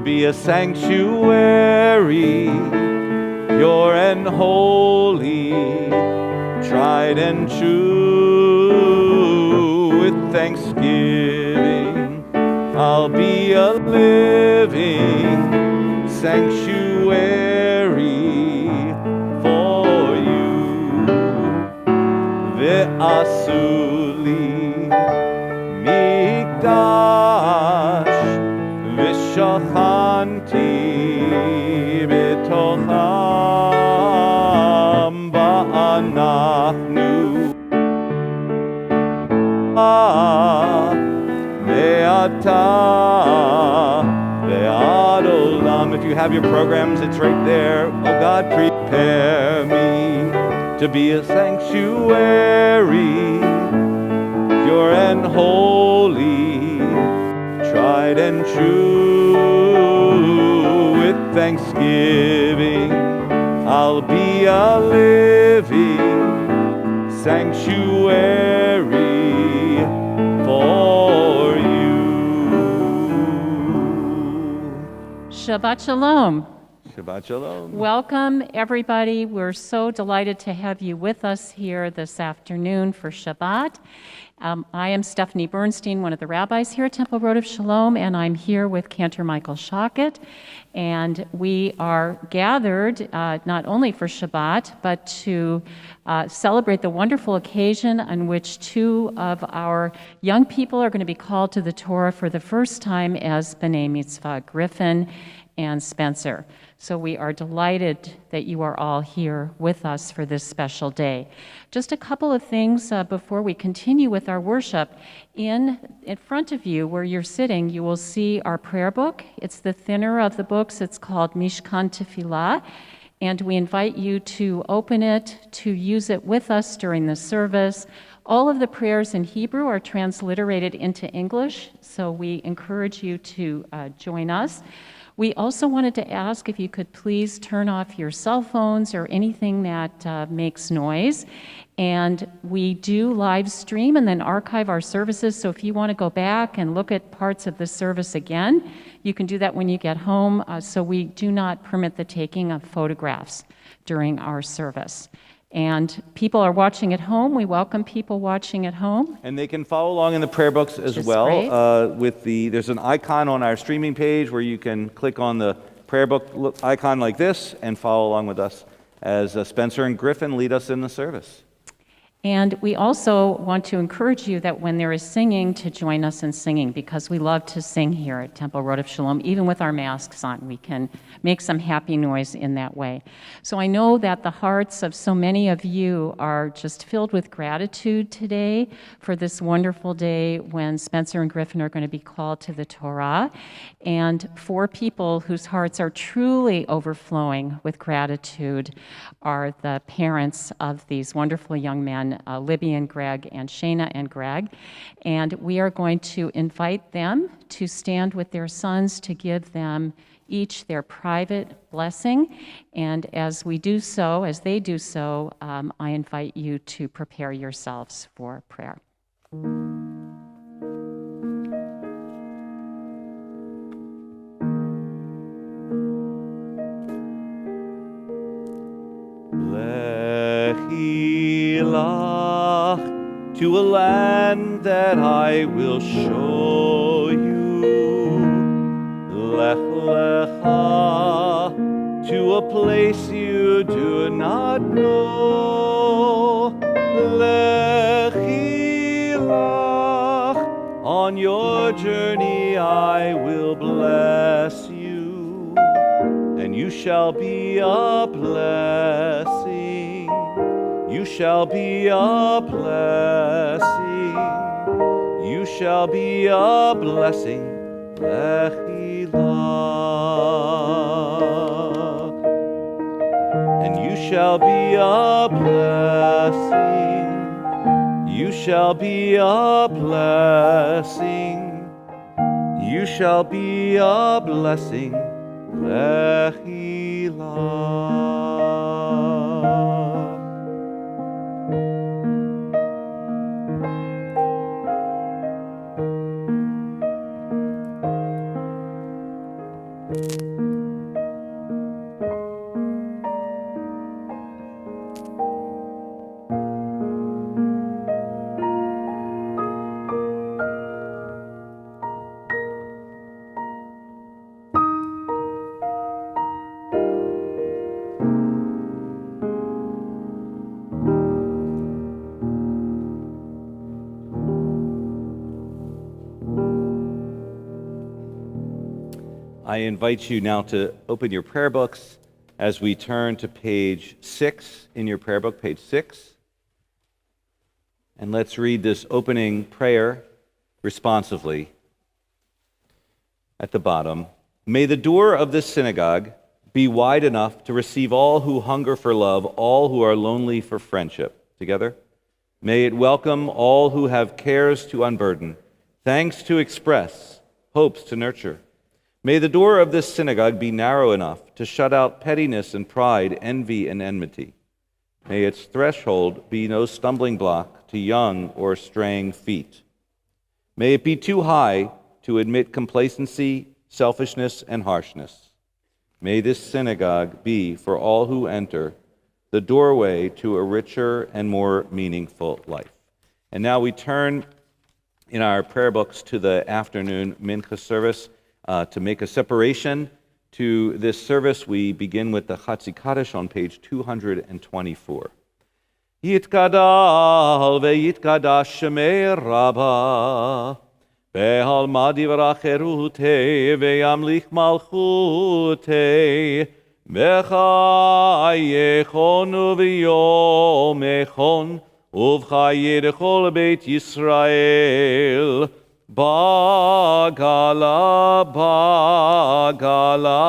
be a sanctuary, pure and holy, tried and true. With thanksgiving, I'll be a living sanctuary for you. Ve'asuli mikdash v'shachanti b'tocham va'anachnu ve'ata ve'ad olam. If you have your programs, it's right there. Oh God, prepare me to be a sanctuary, pure and holy, tried and true. With thanksgiving, I'll be a living sanctuary for you. Shabbat Shalom. Shabbat Shalom. Welcome, everybody. We're so delighted to have you with us here this afternoon for Shabbat. I am Stephanie Bernstein, one of the rabbis here at Temple Road of Shalom, and I'm here with Cantor Michael Shochet. And we are gathered not only for Shabbat, but to celebrate the wonderful occasion on which two of our young people are going to be called to the Torah for the first time as B'nai Mitzvah, Griffin and Spencer. So we are delighted that you are all here with us for this special day. Just a couple of things before we continue with our worship. In front of you, where you're sitting, you will see our prayer book. It's the thinner of the books. It's called Mishkan Tefillah, and we invite you to open it, to use it with us during the service. All of the prayers in Hebrew are transliterated into English, so we encourage you to join us. We also wanted to ask if you could please turn off your cell phones or anything that makes noise. And we do live stream and then archive our services, so if you want to go back and look at parts of the service again, you can do that when you get home. So we do not permit the taking of photographs during our service. And people are watching at home. We welcome people watching at home. And they can follow along in the prayer books as well. There's an icon on our streaming page where you can click on the prayer book icon like this and follow along with us as Spencer and Griffin lead us in the service. And we also want to encourage you that when there is singing, to join us in singing, because we love to sing here at Temple Road of Shalom. Even with our masks on, we can make some happy noise in that way. So I know that the hearts of so many of you are just filled with gratitude today for this wonderful day when Spencer and Griffin are going to be called to the Torah. And for people whose hearts are truly overflowing with gratitude are the parents of these wonderful young men, Libby and Greg, and Shayna and Greg. And we are going to invite them to stand with their sons to give them each their private blessing. And as we do so, as they do so, I invite you to prepare yourselves for prayer. Lechilach to a land that I will show you. Lech lecha to a place you do not know. Lechilach on your journey I will bless you, and you shall be a blessing. You shall be a blessing. You shall be a blessing. Lechilach. And you shall be a blessing. You shall be a blessing. You shall be a blessing. Lechilach. I invite you now to open your prayer books as we turn to page 6 in your prayer book, page 6. And let's read this opening prayer responsively at the bottom. May the door of this synagogue be wide enough to receive all who hunger for love, all who are lonely for friendship. Together. May it welcome all who have cares to unburden, thanks to express, hopes to nurture. May the door of this synagogue be narrow enough to shut out pettiness and pride, envy and enmity. May its threshold be no stumbling block to young or straying feet. May it be too high to admit complacency, selfishness, and harshness. May this synagogue be, for all who enter, the doorway to a richer and more meaningful life. And now we turn in our prayer books to the afternoon Mincha service. To make a separation to this service, we begin with the Chatzi Kaddish on page 224. Yitkadal ve'yitkadash shemei Rabbah ve'alma divrach erutei ve'yamlich malchutei v'chayechon u'v'yomechon uv'chayeh dechol beit Yisrael Bagala, bagala,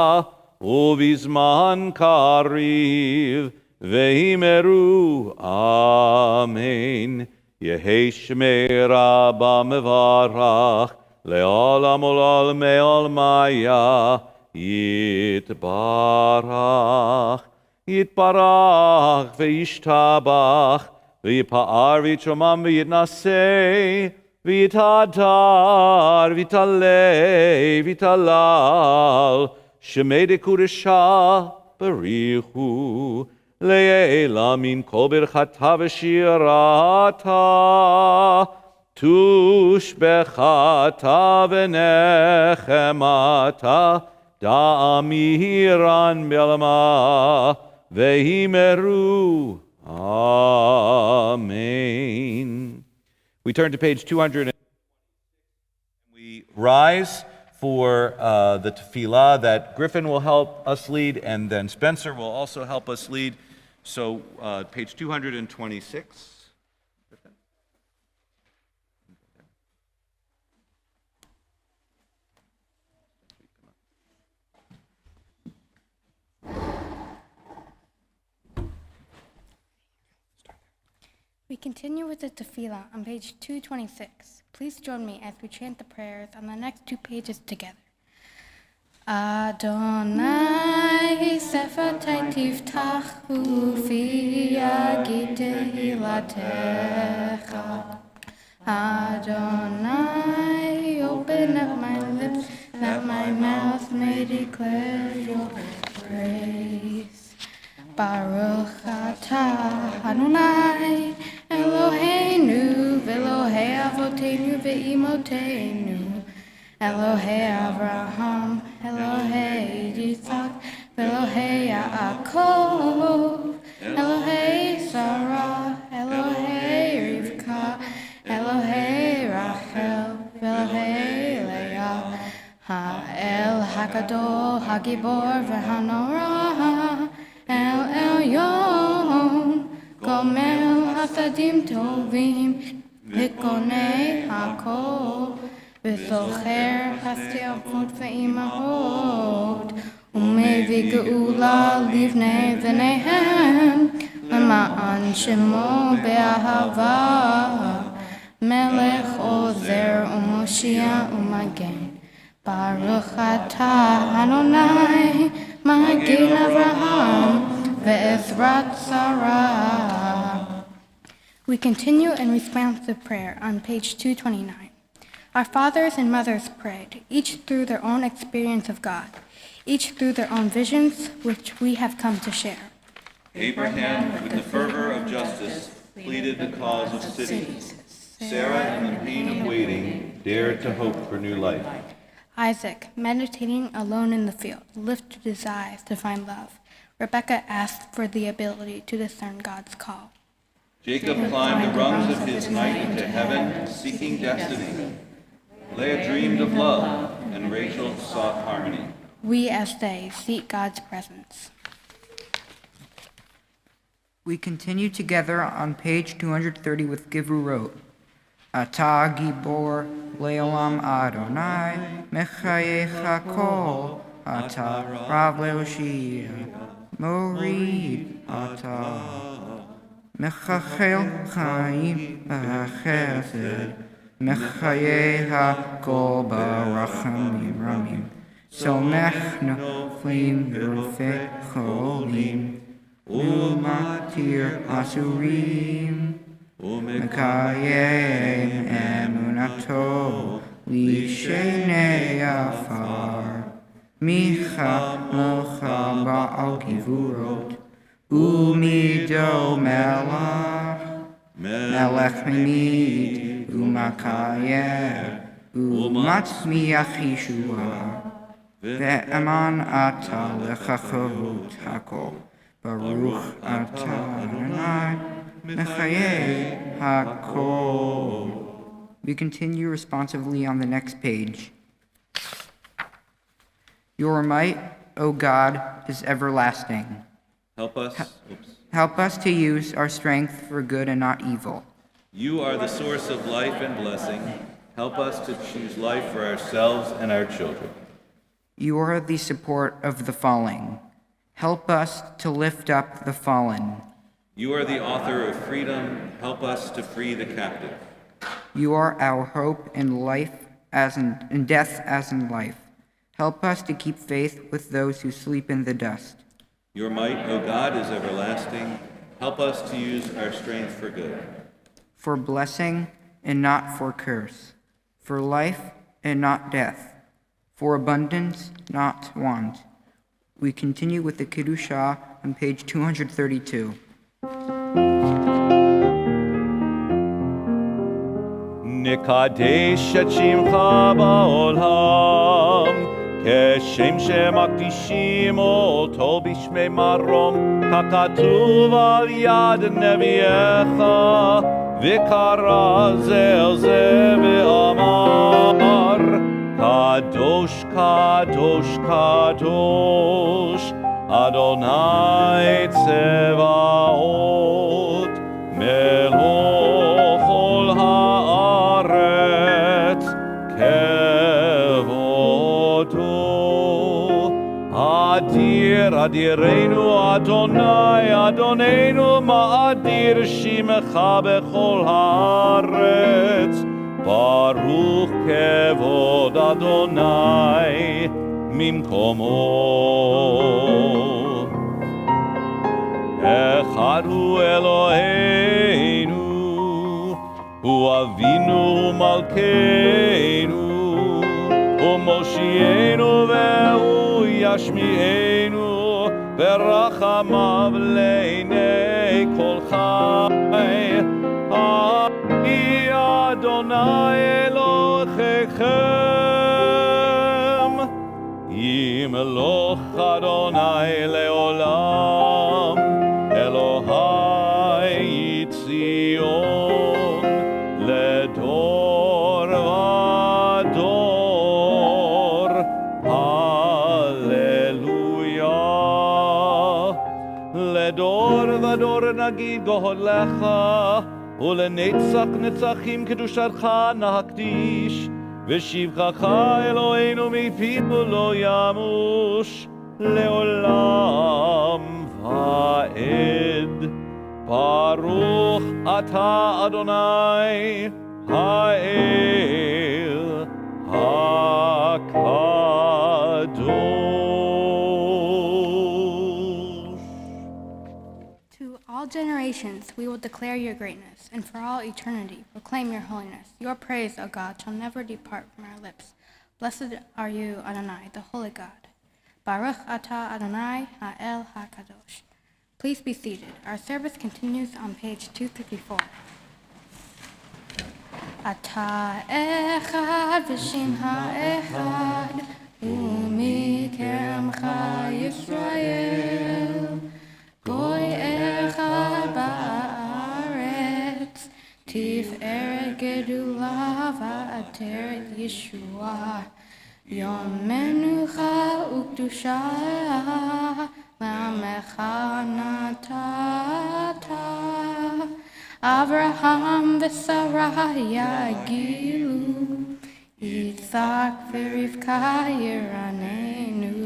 uvizman kariv, vehimeru, amen. Yehi shmei Rabba mevarach, le'olam olol me'ol maya, yitbarach, yitbarach, ve'yishtabach, ve'yipa'ar v'yitromam ve'yitnasei, Vitadar, Vitalei, Vitalal, Shemei de Kudesha, Berichu, Le'ela min kol birchata v'shirata, Tushbechata v'nechemata, Da'amiran belma, Vehimeru, Amen. We turn to page 200. We rise for the tefillah that Griffin will help us lead, and then Spencer will also help us lead. So page 226. We continue with the tefillah on page 226. Please join me as we chant the prayers on the next 2 pages together. Adonai sefatai tiftach ufi yagid tehilatecha. Adonai, open up my lips, that my mouth may declare your praise. Baruch atah Adonai Eloheinu v'Elohei avoteinu ve'imotenu Elohei Avraham Elohei Yitzhak v'Elohei Yaakov Elohei Sarah Elohei Rivka Elohei Rachel v'Elohei Leah Ha'el Hakadol Hagibor v'Hanorah El Elyon, Gomel Hasadim Tovim, Vikonei Hakol, V'Zocher Hastiavot Ve'imahot, Umevi Geula Livnei V'Nehem, Lema'an Shemo Be'ahava, Melech Ozer U'Moshia U'Magen, Baruch atah Adonai, Magin Avraham, ve'ezrat Sarah. We continue in responsive prayer on page 229. Our fathers and mothers prayed, each through their own experience of God, each through their own visions, which we have come to share. Abraham, with the fervor of justice, pleaded the cause of cities. Sarah, in the pain of waiting, dared to hope for new life. Isaac, meditating alone in the field, lifted his eyes to find love. Rebekah asked for the ability to discern God's call. Jacob climbed the rungs of his night into heaven, seeking destiny. Leah dreamed of love, and Rachel sought harmony. We, as they, seek God's presence. We continue together on page 230 with Givru wrote, Ata Gibor Leolam Adonai Mechayecha Kol Ata Rav Leoshia Morid Ata Mechachel Chaim B'Chesed Mechayecha Kol B'Rachamim Ramim Somech Noflim B'Rufei Cholim Umatir Asurim Mekayem Emunato Lishenei Afar Micha Mocha Ba'al Givurot Umido Melach Melech Menid Umakayer Umatzmiach Yeshua Ve'aman Ata Lechachavut Hakol Baruch Atah Adonai Mechayei HaKol. We continue responsively on the next page. Your might, O God, is everlasting. Help us. Help us to use our strength for good and not evil. You are the source of life and blessing. Help us to choose life for ourselves and our children. You are the support of the falling. Help us to lift up the fallen. You are the author of freedom. Help us to free the captive. You are our hope in life as in death as in life. Help us to keep faith with those who sleep in the dust. Your might, O God, is everlasting. Help us to use our strength for good. For blessing and not for curse. For life and not death. For abundance, not want. We continue with the Kiddushah on page 232. נקדש את שמך בעולם, כשם שמקדישים אותו בשמי מרום, ככתוב על יד נביאך, וקרא זה אל זה ואמר, קדוש, קדוש, קדוש, אדוני צבאות, מלוך כל הארץ, כבודו. אדיר, אדירנו, אדוני, אדוננו, מאדיר שמך בכל הארץ. ברוך כבוד אדוני ממקומו. אחד הוא אלוהינו, הוא אבינו ומלכנו, הוא מושיענו והוא ישמיענו, ורחמיו לעיני כל חי. אני אדוני אלוהיכם, ימלוך אדוני לעולם, אלוהי ציון לדור ודור, הללויה. לדור ודור נגיד גודלך, ולנצח נצחים קדושתך נקדיש, ושבחך אלוהינו מפינו לא ימוש לעולם ועד. ברוך אתה אדוני האל הקדוש. To all generations we will declare your greatness, and for all eternity proclaim your holiness. Your praise, O God, shall never depart from our lips. Blessed are you, Adonai, the holy God. Baruch atah Adonai ha'el ha'kadosh. Please be seated. Our service continues on page 254. Atah echad v'shem ha'echad, u'mikeremcha Yisrael. Goy echad ba'aretz, tiferet gedula va'ateret Yeshua. Yom menucha ukdusha la'amecha natata. Avraham v'Sarah yagilu, Yitzhak v'Rivka yiranenu,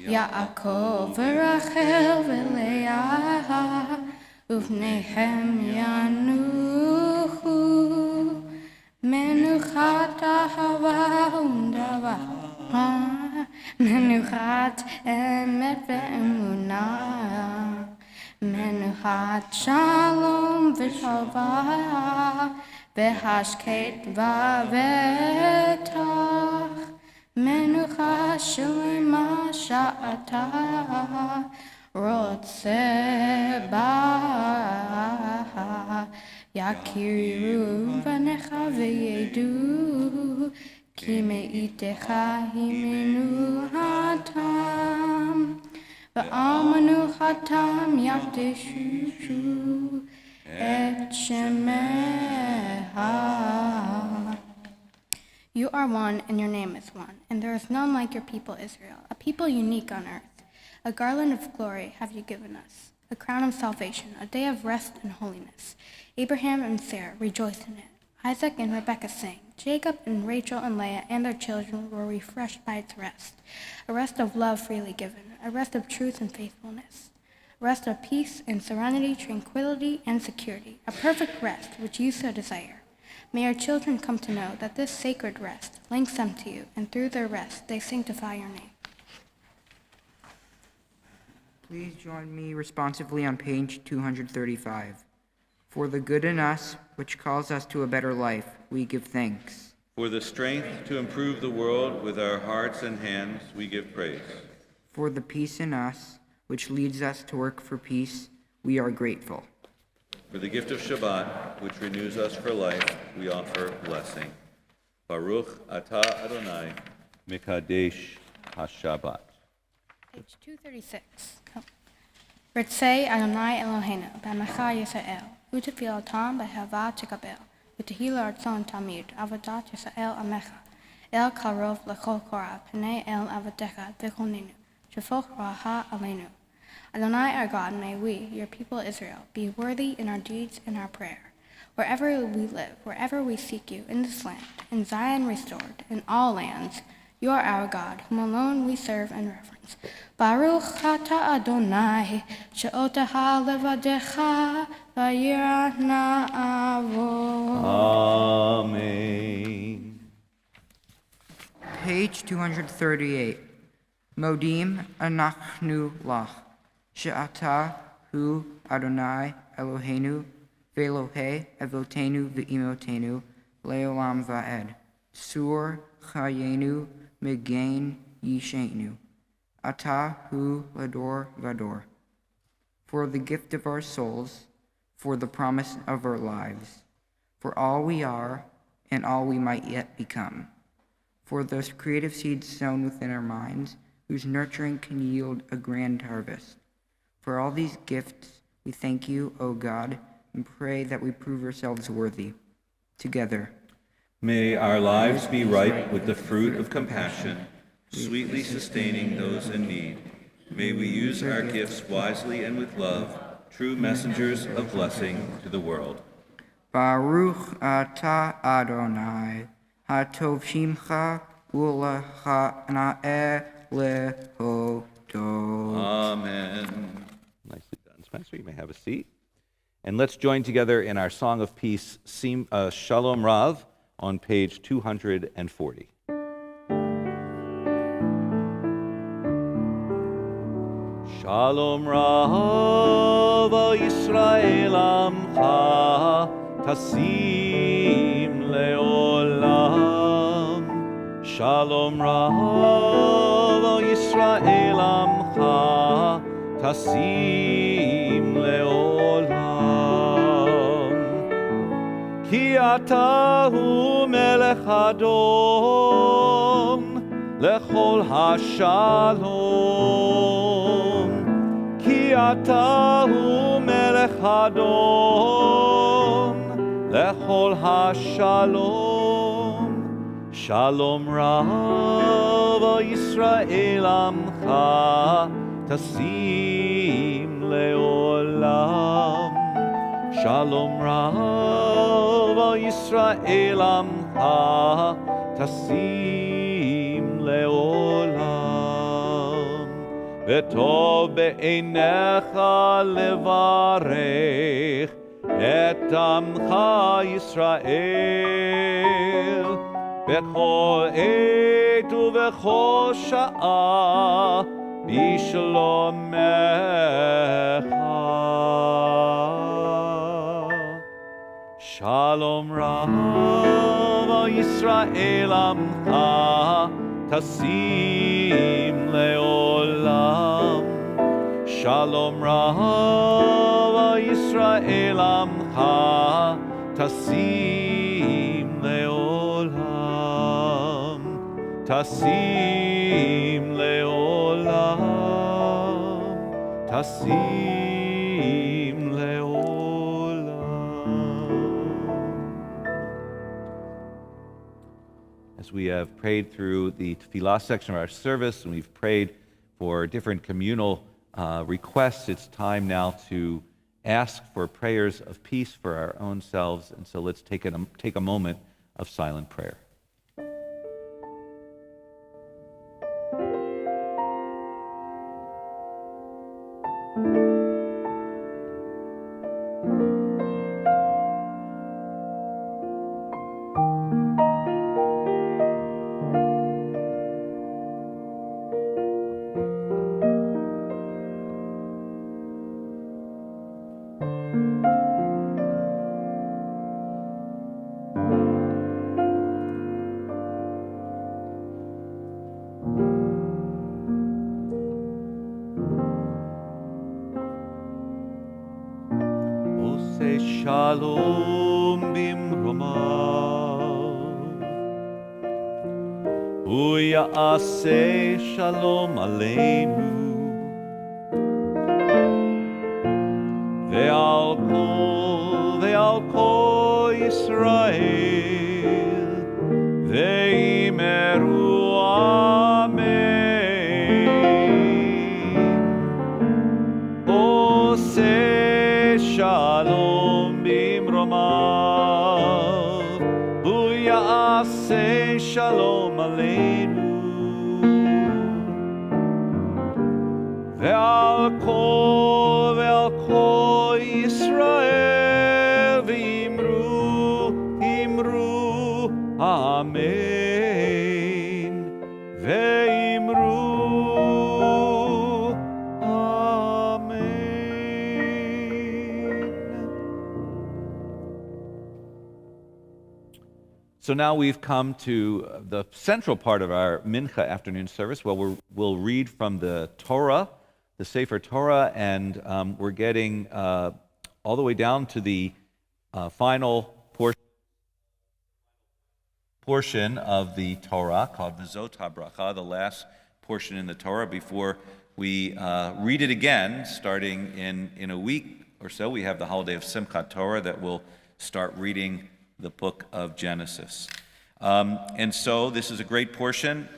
Yaakov v'Rachel v'Leah, uvneihem yanuchu. Menuchat ahava undava, menuchat emet ve'emunah, menuchat shalom v'shalva, v'hashket v'vetach, menuchat shlema sha'ata, rotze ba. Yakiru vanecha veyedu, ki meitecha himenu hatam, va'amanu hatam yakdeshu et shemeha. You are one, and your name is one, and there is none like your people Israel, a people unique on earth. A garland of glory have you given us, a crown of salvation, a day of rest and holiness. Abraham and Sarah rejoiced in it. Isaac and Rebekah sang. Jacob and Rachel and Leah and their children were refreshed by its rest, a rest of love freely given, a rest of truth and faithfulness, a rest of peace and serenity, tranquility and security, a perfect rest which you so desire. May our children come to know that this sacred rest links them to you, and through their rest they sanctify your name. Please join me responsively on page 235. For the good in us, which calls us to a better life, we give thanks. For the strength to improve the world with our hearts and hands, we give praise. For the peace in us, which leads us to work for peace, we are grateful. For the gift of Shabbat, which renews us for life, we offer blessing. Baruch atah Adonai, Mekadesh HaShabbat. Page 236. Ritzei Adonai Eloheinu, b'amecha Yisrael, u'tefilotam b'hava tekabel, u'tehila ratzon tamid, avodat Yisrael amecha, el karov l'chol korah, p'nei el avodecha v'chonenu, shefoch raha aleinu. Adonai our God, may we, your people Israel, be worthy in our deeds and our prayer. Wherever we live, wherever we seek you, in this land, in Zion restored, in all lands, you are our God, whom alone we serve and reverence. Baruch atah Adonai, she'otecha levadecha, v'yirah na'avo. Amen. Page 238. Modim anachnu lach, she'ata hu Adonai Eloheinu, ve'Elohei avotenu ve'imotenu, le'olam va'ed. Sur chayenu megain yishenu. Atah hu lador vador. For the gift of our souls, for the promise of our lives, for all we are and all we might yet become, for those creative seeds sown within our minds, whose nurturing can yield a grand harvest. For all these gifts, we thank you, O God, and pray that we prove ourselves worthy. Together. May our lives be ripe with the fruit of compassion, sweetly sustaining those in need. May we use our gifts wisely and with love, true messengers of blessing to the world. Baruch atah Adonai, hatov shimcha u'lecha na'eh lehodot. Amen. Nicely done, Spencer. You may have a seat. And let's join together in our song of peace, Shalom Rav, on page 240. Shalom Rav al Yisrael amcha, tasim leolam. Shalom Rav al Yisrael amcha, tasim leolam. Ki ata hu melech adom, lechol hashalom. Ki ata hu melech adom, lechol hashalom. Shalom Rav Yisrael Amcha Tasim Leolam. Shalom Rav Yisrael Amcha Tasim Leolam. V'tov be'einecha levarech et Amcha Yisrael bechol עת ובכל שעה בשלומך. Shalom Rav Yisrael Amcha Tasim Leolam. Shalom Rav Yisrael Amcha Tasim Leolam. Tasim Leolam. Tasim Leolam. As we have prayed through the tefillah section of our service, and we've prayed for different communal requests, it's time now to ask for prayers of peace for our own selves. And so let's take a moment of silent prayer. Shalom bimromav, hu ya'aseh shalom aleinu, ve'al kol Yisrael, ve'imeru amen. Oseh shalom bimromav, hu ya'aseh shalom aleinu, ve'al kol Yisrael, ve'imru amen, ve'imru So now we've come to the central part of our Mincha afternoon service, where we'll read from the Torah, the Sefer Torah, and we're getting all the way down to the final portion of the Torah called V'zot HaBracha, the last portion in the Torah before we read it again, starting in a week or so. We have the holiday of Simchat Torah that will start reading the book of Genesis. And so this is a great portion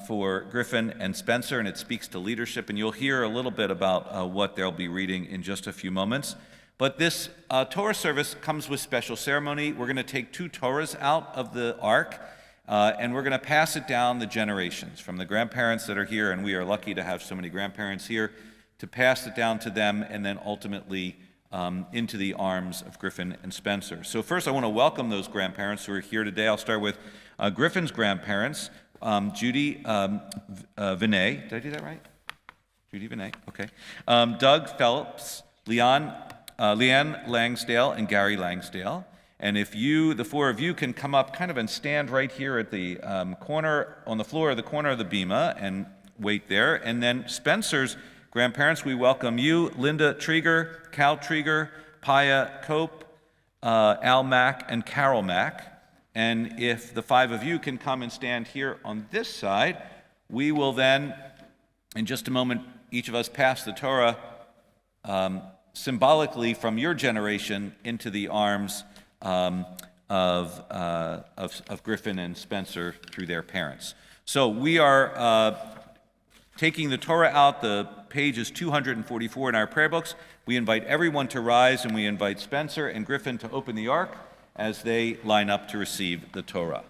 for Griffin and Spencer, and it speaks to leadership, and you'll hear a little bit about what they'll be reading in just a few moments. But this Torah service comes with special ceremony. We're going to take 2 Torahs out of the ark, and we're going to pass it down the generations from the grandparents that are here, and we are lucky to have so many grandparents here, to pass it down to them, and then ultimately into the arms of Griffin and Spencer. So first I want to welcome those grandparents who are here today. I'll start with Griffin's grandparents, Judy Vinay. Did I do that right? Judy Vinay, okay. Doug Phelps, Leanne Langsdale, and Gary Langsdale. And if you, the 4 of you, can come up kind of and stand right here at the corner, on the floor of the corner of the bima and wait there. And then Spencer's grandparents, we welcome you, Linda Treger, Cal Treger, Paya Cope, Al Mack, and Carol Mack. And if the 5 of you can come and stand here on this side, we will then, in just a moment, each of us pass the Torah symbolically from your generation into the arms of Griffin and Spencer through their parents. So we are taking the Torah out. The page is 244 in our prayer books. We invite everyone to rise, and we invite Spencer and Griffin to open the ark as they line up to receive the Torah.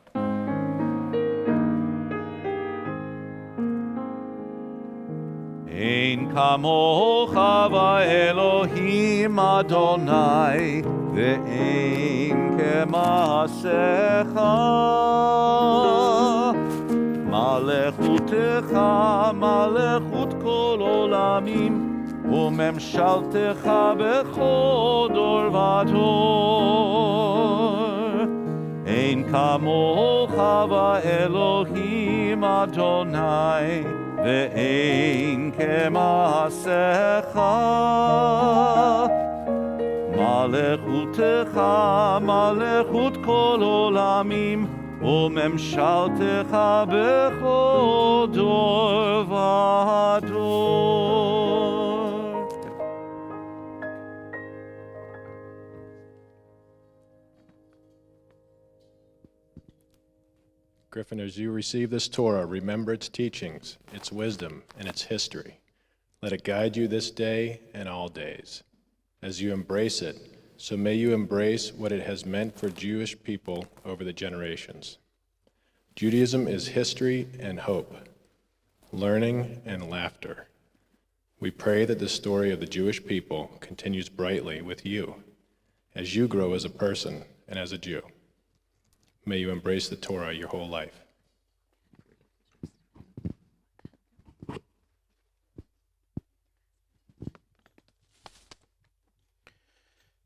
Ein kamocha va'Elohim Adonai, ve'ein kema'asecha. Malechutecha malechut kol olamim, u'memshaltecha bechol dor v'dor. Ein kamocha va'Elohim Adonai, ve'ein kema'asecha. Malechutecha malechut kol olamim, u'memshaltecha bechol dor v'dor. Griffin, as you receive this Torah, remember its teachings, its wisdom, and its history. Let it guide you this day and all days. As you embrace it, so may you embrace what it has meant for Jewish people over the generations. Judaism is history and hope, learning and laughter. We pray that the story of the Jewish people continues brightly with you as you grow as a person and as a Jew. May you embrace the Torah your whole life.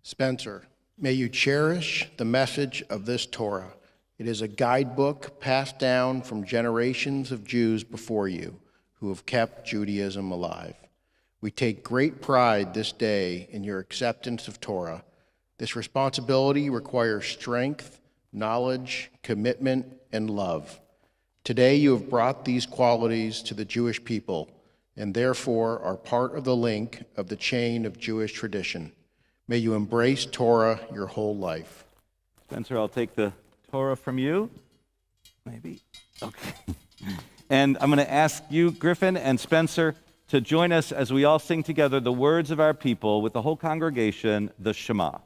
Spencer, may you cherish the message of this Torah. It is a guidebook passed down from generations of Jews before you who have kept Judaism alive. We take great pride this day in your acceptance of Torah. This responsibility requires strength, knowledge, commitment, and love. Today you have brought these qualities to the Jewish people and therefore are part of the link of the chain of Jewish tradition. May you embrace Torah your whole life. Spencer, I'll take the Torah from you. Maybe. Okay. And I'm going to ask you, Griffin and Spencer, to join us as we all sing together the words of our people with the whole congregation, the Shema.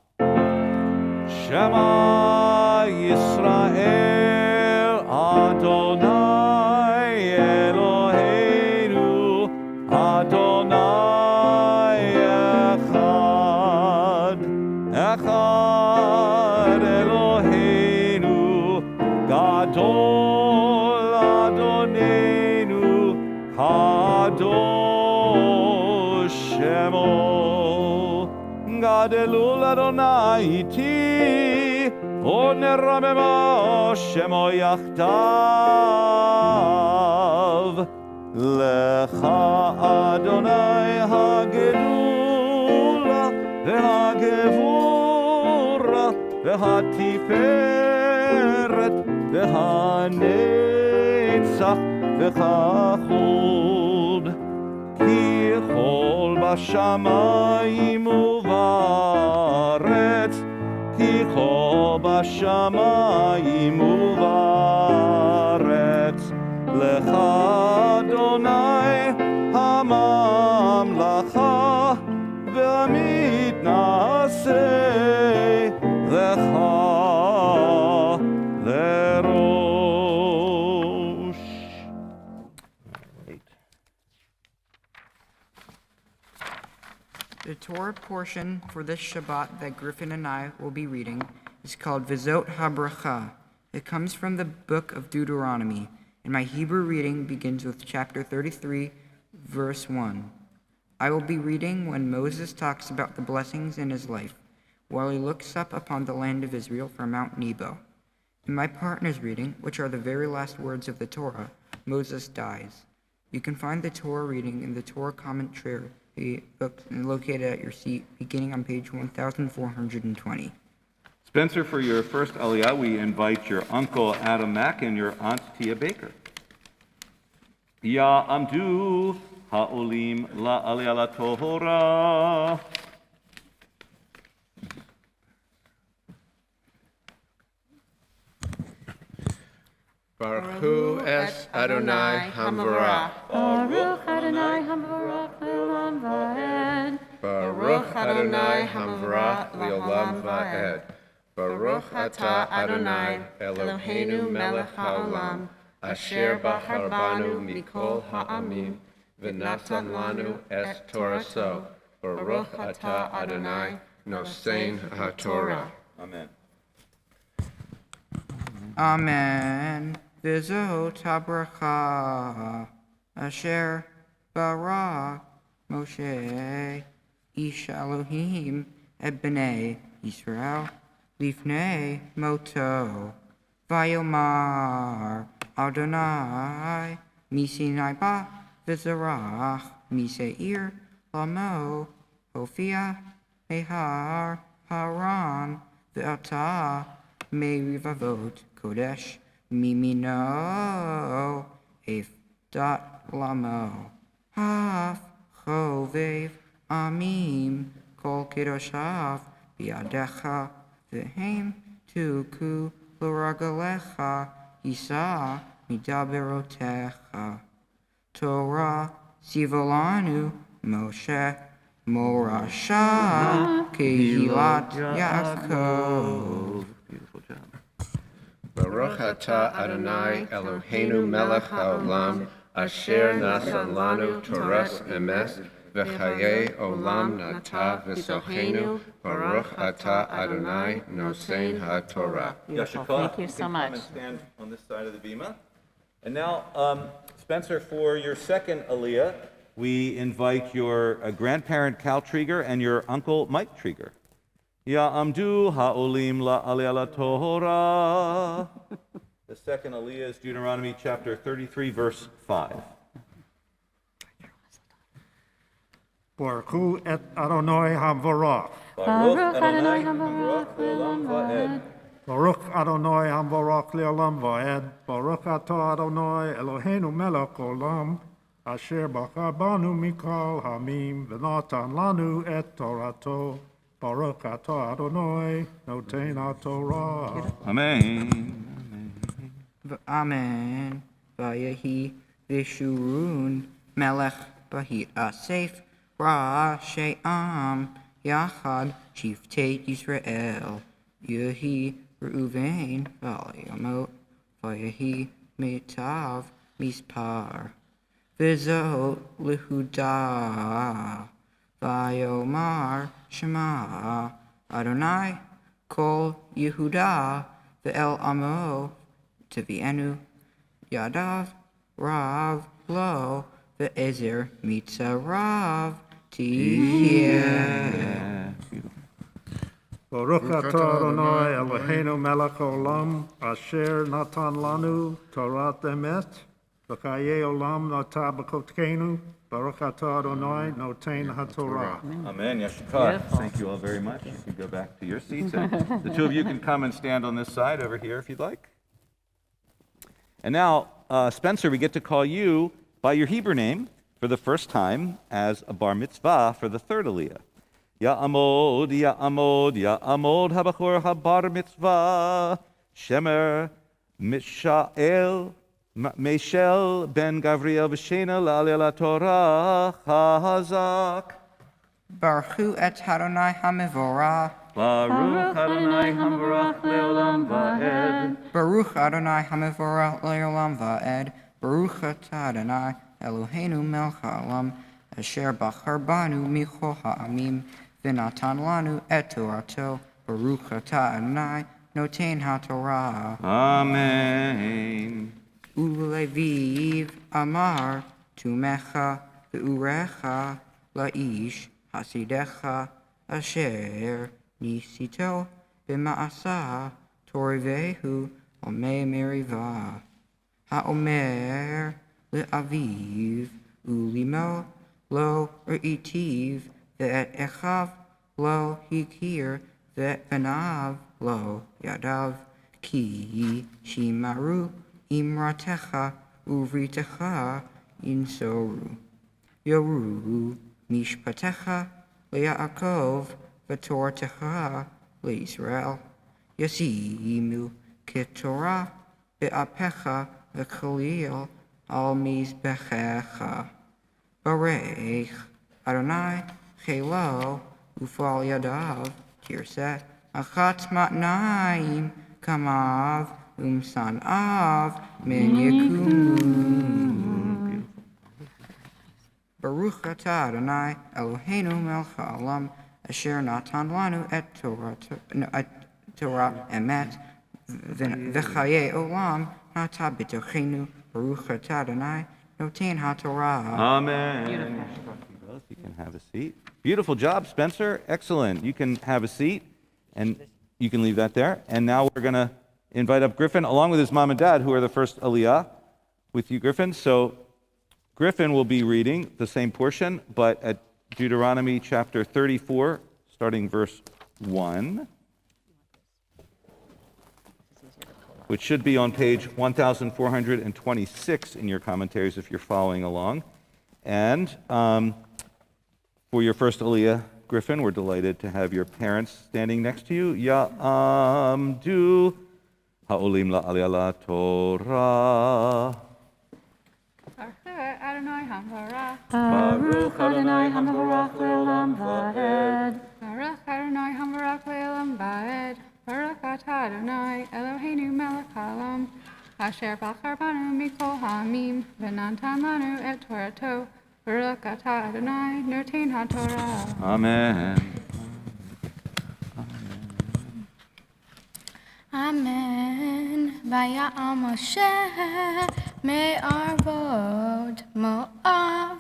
Shema Yisrael Adonai Eloheinu Adonai Echad Echad Eloheinu Gadol Adonenu Kadosh Shemo Gadelu Adonai iti ונרממה שמו יחדיו לך אדוני הגדולה והגבורה והתפארת והנצח וכחוד כי כל בשמיים ובארץ כי כל בשמיים ובארץ לך אדוני הממלכה והמתנשא לך לראש. The Torah portion for this Shabbat that Griffin and I will be reading is called Vizot HaBracha. It comes from the book of Deuteronomy, and my Hebrew reading begins with chapter 33, verse 1. I will be reading when Moses talks about the blessings in his life, while he looks up upon the land of Israel from Mount Nebo. In my partner's reading, which are the very last words of the Torah, Moses dies. You can find the Torah reading in the Torah commentary book located at your seat, beginning on page 1420. Spencer, for your first aliyah, we invite your uncle Adam Mack and your aunt Tia Baker. Ya amdu ha'olim la'aliyah la'torah. Baruch Hu es Adonai Hamvarach. Baruch Adonai Hamvarach Le'olam Va'ed. Baruch Adonai Hamvarach Le'olam Va'ed. Baruch atah Adonai Eloheinu melech haolam, asher bachar banu mikol ha'amim, v'natan lanu es Toraso. Baruch atah Adonai nosein ha'Torah. Amen. Amen. V'zot habracha asher bara Moshe ish Elohim et b'nei Yisrael lifnei moto vayomar Adonai misinai ba v'zarach miseir lamo hofia mehar haran v'ata merivavot kodesh mimino efdat lamo haf chovev amim kol kedoshav biadecha v'hem tuku l'ragalecha yisa midaberotecha Torah sivolanu Moshe morasha kehilat Yaakov. Beautiful job. Baruch atah Adonai Eloheinu melech haolam, asher nasa lanu toras emes, v'chayei olam nata v'sochenu. Baruch atah Adonai nosein ha'Torah. Beautiful. Yashikah, Thank you so come much. and stand on this side of the bima. And now, Spencer, for your second aliyah, we invite your grandparent Cal Treger and your uncle Mike Treger. Ya amdu ha'olim la'aliyah Torah. The second aliyah is Deuteronomy chapter 33, verse 5. Baruch Hu et Adonai Hamvarach. Baruch Adonai Hamvarach Le'olam Va'ed. Baruch Adonai Hamvarach Le'olam Va'ed. Baruch atah Adonai Eloheinu melech olam, asher bachar banu mikol hamim, v'natan lanu et Torato. Baruch atah Adonai notein ha'Torah. Amen. Amen. Vayehi v'shurun melech bahit asef ra she'am yachad shiftei Yisrael. Yehi Reuven v'alayamot vayehi mitav mispar. V'zot Lehuda vayomar Shema Adonai kol Yehuda ve'el amo Tevienu Yadav Rav Lo Ve'ezer Mitzah Rav Tihir. Baruch atah Adonai Eloheinu melech olam, asher natan lanu Torat emet, v'chayei olam nata b'kotkenu. Baruch atah Adonai notein ha'Torah. Amen. Yashikah. Thank you all very much. You can go back to your seats. And the two of you can come and stand on this side over here if you'd like. And now, Spencer, we get to call you by your Hebrew name for the first time as a bar mitzvah for the third aliyah. Ya'amod, Ya'amod, Ya'amod habachor habar mitzvah, Shemer, Mishael, Meshel ben Gavriel v'shena la'aliyah Torah Chazak. Baruch Hu et Adonai Hamivorah. Baruch Adonai Hamvarach Le'olam Va'ed. Baruch Adonai Hamivorah Le'olam Va'ed. Baruch atah Adonai Eloheinu melech haolam, asher bachar banu mikol ha'amim, v'natan lanu et Torato. Baruch atah Adonai notein ha'Torah. Amen. Uleviv amar tumecha ve'urecha la'ish hasidecha asher nisito b'ma'asa torivehu omei meriva ha'omer le'aviv ulimo lo re'itiv ve'et echav lo hikir ve'et benav lo yadav ki shimaru imratecha uvritecha insoru. Yoru mishpatecha le'Yaakov v'tortecha le'Yisrael. Yasimu ketorah be'apecha v'chalil al mizbechecha. Barech Adonai chelo ufal yadav tirset achat matnaim kamav sanav min yakumu. Baruch atah Adonai Eloheinu melech haolam asher natan lanu et Torah emet v'chaye olam nata b'tochenu. Baruch atah Adonai noten haTorah. Amen. You can have a seat. Beautiful job, Spencer. Excellent. You can have a seat, and you can leave that there. And now we're going to invite up Griffin, along with his mom and dad, who are the first aliyah with you, Griffin. So Griffin will be reading the same portion, but at Deuteronomy chapter 34, starting verse 1, which should be on page 1426 in your commentaries if you're following along. And for your first aliyah, Griffin, we're delighted to have your parents standing next to you. Ya'amdu ha'olim la'aliyah la'torah. Adonai Hamvarach. Baruch Adonai Hamvarach le'olam va'ed. Baruch Adonai Hamvarach le'olam va'ed. Baruch atah Adonai Eloheinu melech haolam asher bachar banu mikol ha'amim v'natan lanu et Torato. Baruch atah Adonai noten haTorah. Amen. Amen. Vaya'al Moshe me'arvot Moav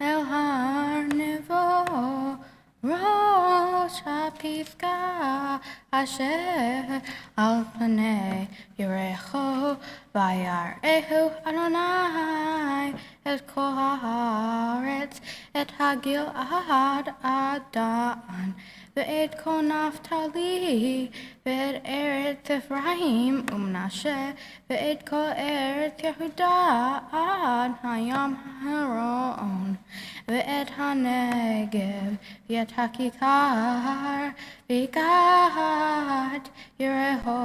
el har nevo Rosh HaPisgah asher al panei Yerecho vayarehu Adonai et kol haaretz et hagilad adan ve'et kol Naphtali ve'et eretz Ephraim u'Manasseh ve'et kol eretz Yehuda ad hayam haron ve'et hanegev ve'et hakikar ve'gad Yereho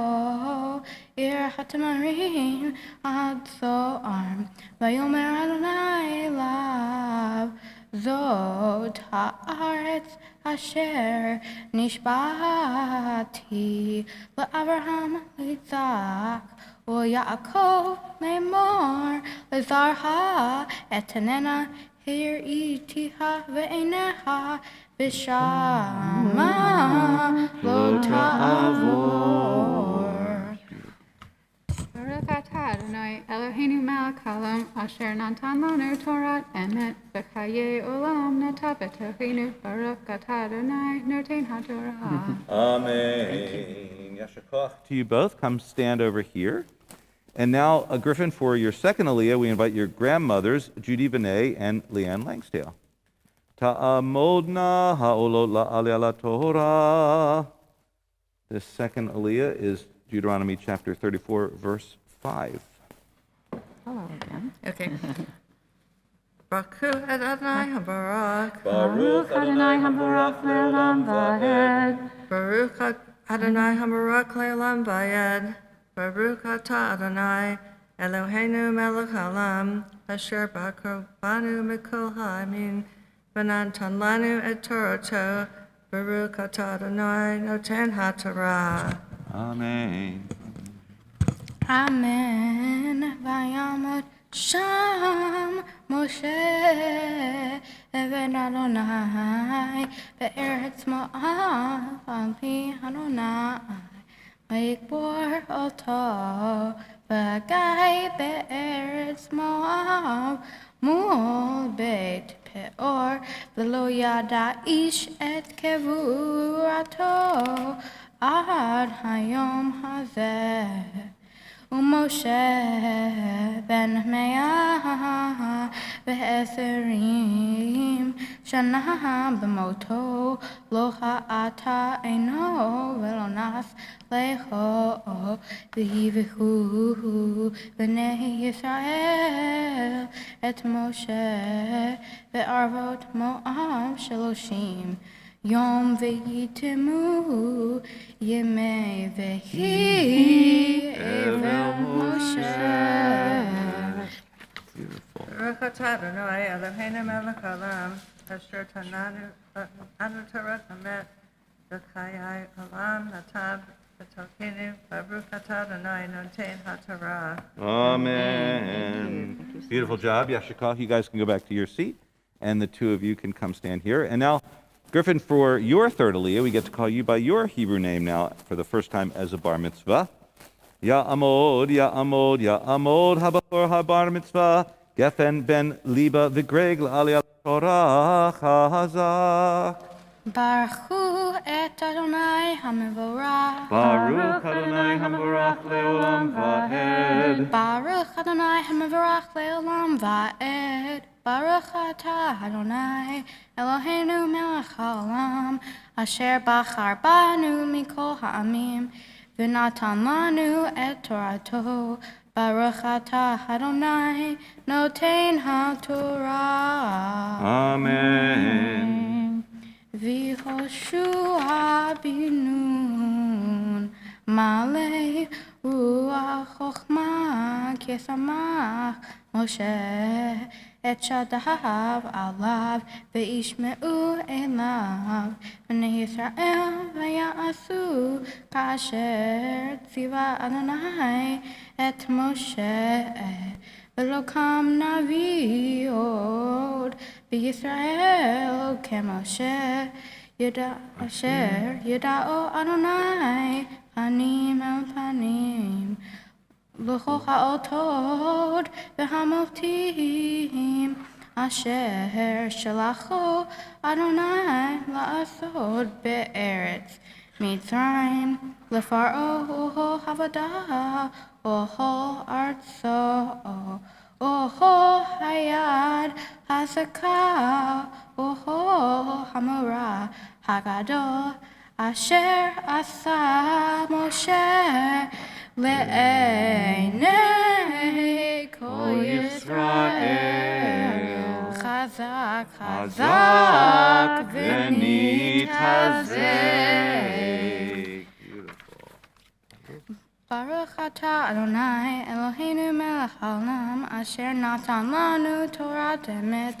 ir hatamarim ad zoar vayomer Adonai lav zot haaretz asher nishbati le'Avraham le'Yitzhak u'Yaakov lemor le'zarha etanena hir'itiha ve'eneha b'shama lo ta'avor. Baruch atah Adonai Eloheinu melech haolam asher natan lanu Torah emet v'chaye olam nata b'tochenu. Baruch atah Adonai noten haTorah. Amen. Yashakach to you both. Come stand over here. And now, Griffin, for your second aliyah, we invite your grandmothers, Judy Vinay and Leanne Langsdale. Ta'amodna ha'olot la'aliyah la'torah. This second aliyah is Deuteronomy chapter 34, verse 5. Hello again. Okay. Baruch Adonai Hamvarach. Baruch Adonai Hamvarach le'olam va'ed. Baruch Adonai Hamvarach le'olam va'ed. Baruch atah Adonai Eloheinu melech haolam asher bachar banu mikol ha'amim v'natan lanu et Torato. Baruch atah Adonai noten haTorah. Amen. Amen. Vayamot Sham Moshe Even Adonai Be'eretz Moav Al Pi Adonai Vayikbor Oto V'Gai Be'eretz Moav Mul Beit Peor V'lo Yada Ish Et Kevurato Ad Hayom Hazeh Moshe ben Meah ve'eserim shana b'moto lo ha'ata eino ve'lo nas lecho v'hivihu b'nei Yisrael et Moshe ve'arvot Moav shaloshim Yom v'yitemu yemei v'hi evel Moshe. Baruch atah Adonai Eloheinu melech haolam, asher tananu anu Torah tamet, v'chayai olam natan v'tokenu, Baruch atah Adonai noten haTorah. Amen. Beautiful job, Yashikah. You guys can go back to your seat, and the two of you can come stand here. And now, Griffin, for your third aliyah, we get to call you by your Hebrew name now for the first time as a bar mitzvah. Ya'amod, Ya'amod, Ya'amod, Habachor habar mitzvah, Geffen ben Liba v'greg l'aliyah Torah chazak. Baruch hu et Adonai HaMevorach. Baruch Adonai HaMevorach le'olam va'ed. Baruch Adonai HaMevorach le'olam va'ed. Baruch atah Adonai Eloheinu melech haolam, asher bachar banu mikol ha'amim, v'natan lanu et Torato. Baruch atah Adonai noten haTorah. Amen. V'Hoshua binun malei ruach chochma kesamach Moshe et shadav alav v'ishmeu elav b'nei Yisrael v'ya'asu kasher tziva Adonai et Moshe v'lo kam navi od b'Yisrael k'Moshe asher yada'o Adonai panim el panim l'chol ha'otod v'hamotim asher shalacho Adonai la'asod be'eretz Mitzrayim lefar'o havadah oho artso oho hayad hazakah oho hamorah hagadol asher asa Moshe le'enei kol Yisrael chazak chazak v'nitazek. Baruch atah Adonai Eloheinu melech haolam, asher natan lanu Torah emet,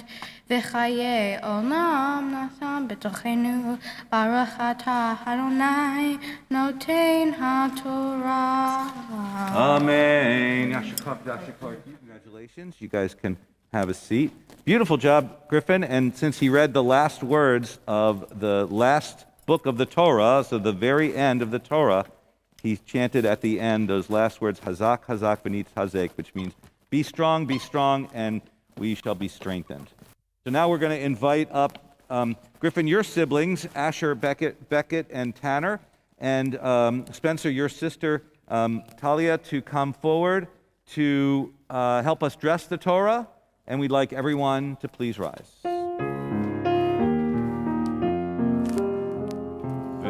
v'chayei olam natan b'tochenu. Baruch atah Adonai noten haTorah. Amen. Yashikah, congratulations. You guys can have a seat. Beautiful job, Griffin. And since he read the last words of the last book of the Torah, so the very end of the Torah, he chanted at the end those last words, Hazak, Hazak, Benit Hazek, which means be strong, and we shall be strengthened. So now we're going to invite up Griffin, your siblings, Asher, Beckett, and Tanner, and Spencer, your sister, Talia, to come forward to help us dress the Torah, and we'd like everyone to please rise.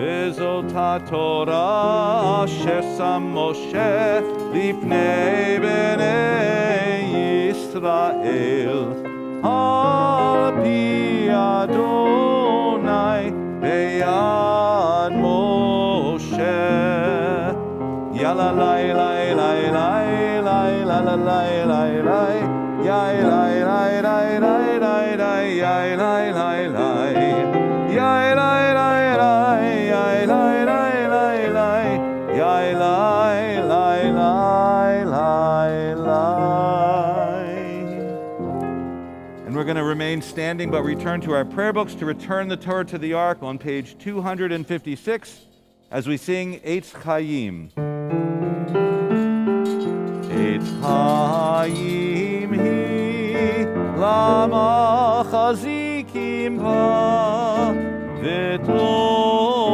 וזאת התורה אשר שם משה לפני בני ישראל על פי אדוני ביד משה. יאללה לי לי לי לי לי לי לי לי לי יאי לי לי לי לי לי לי יאי לי לי לי יאי לי And we're going to remain standing, but return to our prayer books to return the Torah to the Ark on page 256 as we sing Eitz Chaim. Eitz Chaim hi lama chazikim ba v'tom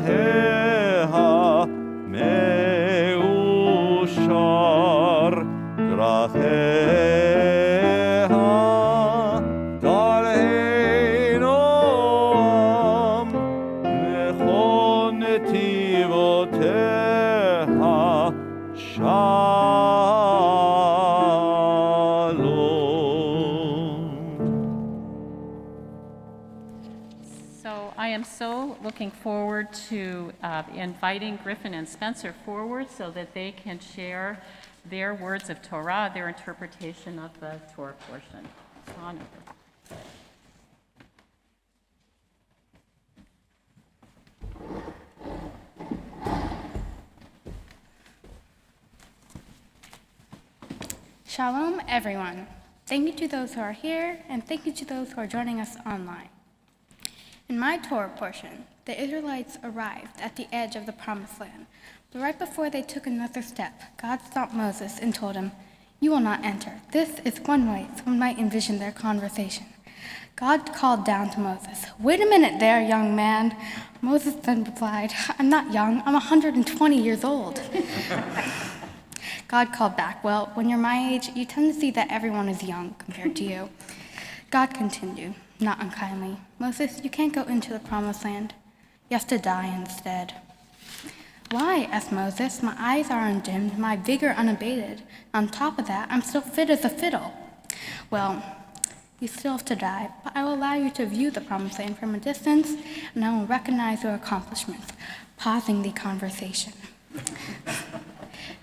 heha meushar dracheh looking forward to inviting Griffin and Spencer forward so that they can share their words of Torah, their interpretation of the Torah portion. On over. Shalom, everyone. Thank you to those who are here, and thank you to those who are joining us online. In my Torah portion, the Israelites arrived at the edge of the Promised Land, but right before they took another step, God stopped Moses and told him, "You will not enter. This is one way someone might envision their conversation." God called down to Moses, "Wait a minute there, young man." Moses then replied, "I'm not young. I'm 120 years old." God called back, "Well, when you're my age, you tend to see that everyone is young compared to you." God continued, not unkindly, "Moses, you can't go into the Promised Land. You have to die instead." "Why?" asked Moses. "My eyes are undimmed, my vigor unabated. On top of that, I'm still fit as a fiddle." "Well, you still have to die, but I will allow you to view the Promised Land from a distance, and I will recognize your accomplishments," pausing the conversation.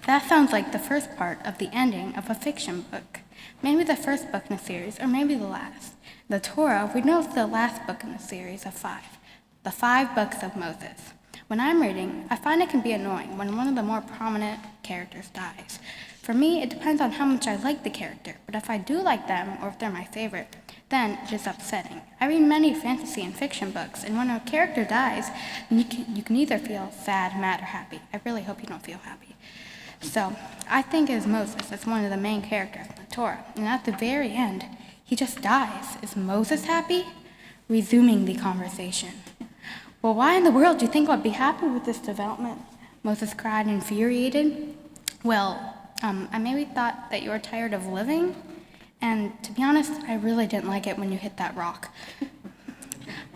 That sounds like the first part of the ending of a fiction book. Maybe the first book in a series, or maybe the last. The Torah, we know it's the last book in a series of 5. The 5 books of Moses. When I'm reading, I find it can be annoying when one of the more prominent characters dies. For me, it depends on how much I like the character, but if I do like them, or if they're my favorite, then it is upsetting. I read many fantasy and fiction books, and when a character dies, you can either feel sad, mad, or happy. I really hope you don't feel happy. So, I think as Moses, as one of the main characters in the Torah, and at the very end, he just dies. Is Moses happy? Resuming the conversation. "Well, why in the world do you think I'd be happy with this development?" Moses cried, infuriated. "Well, I maybe thought that you were tired of living, and to be honest, I really didn't like it when you hit that rock.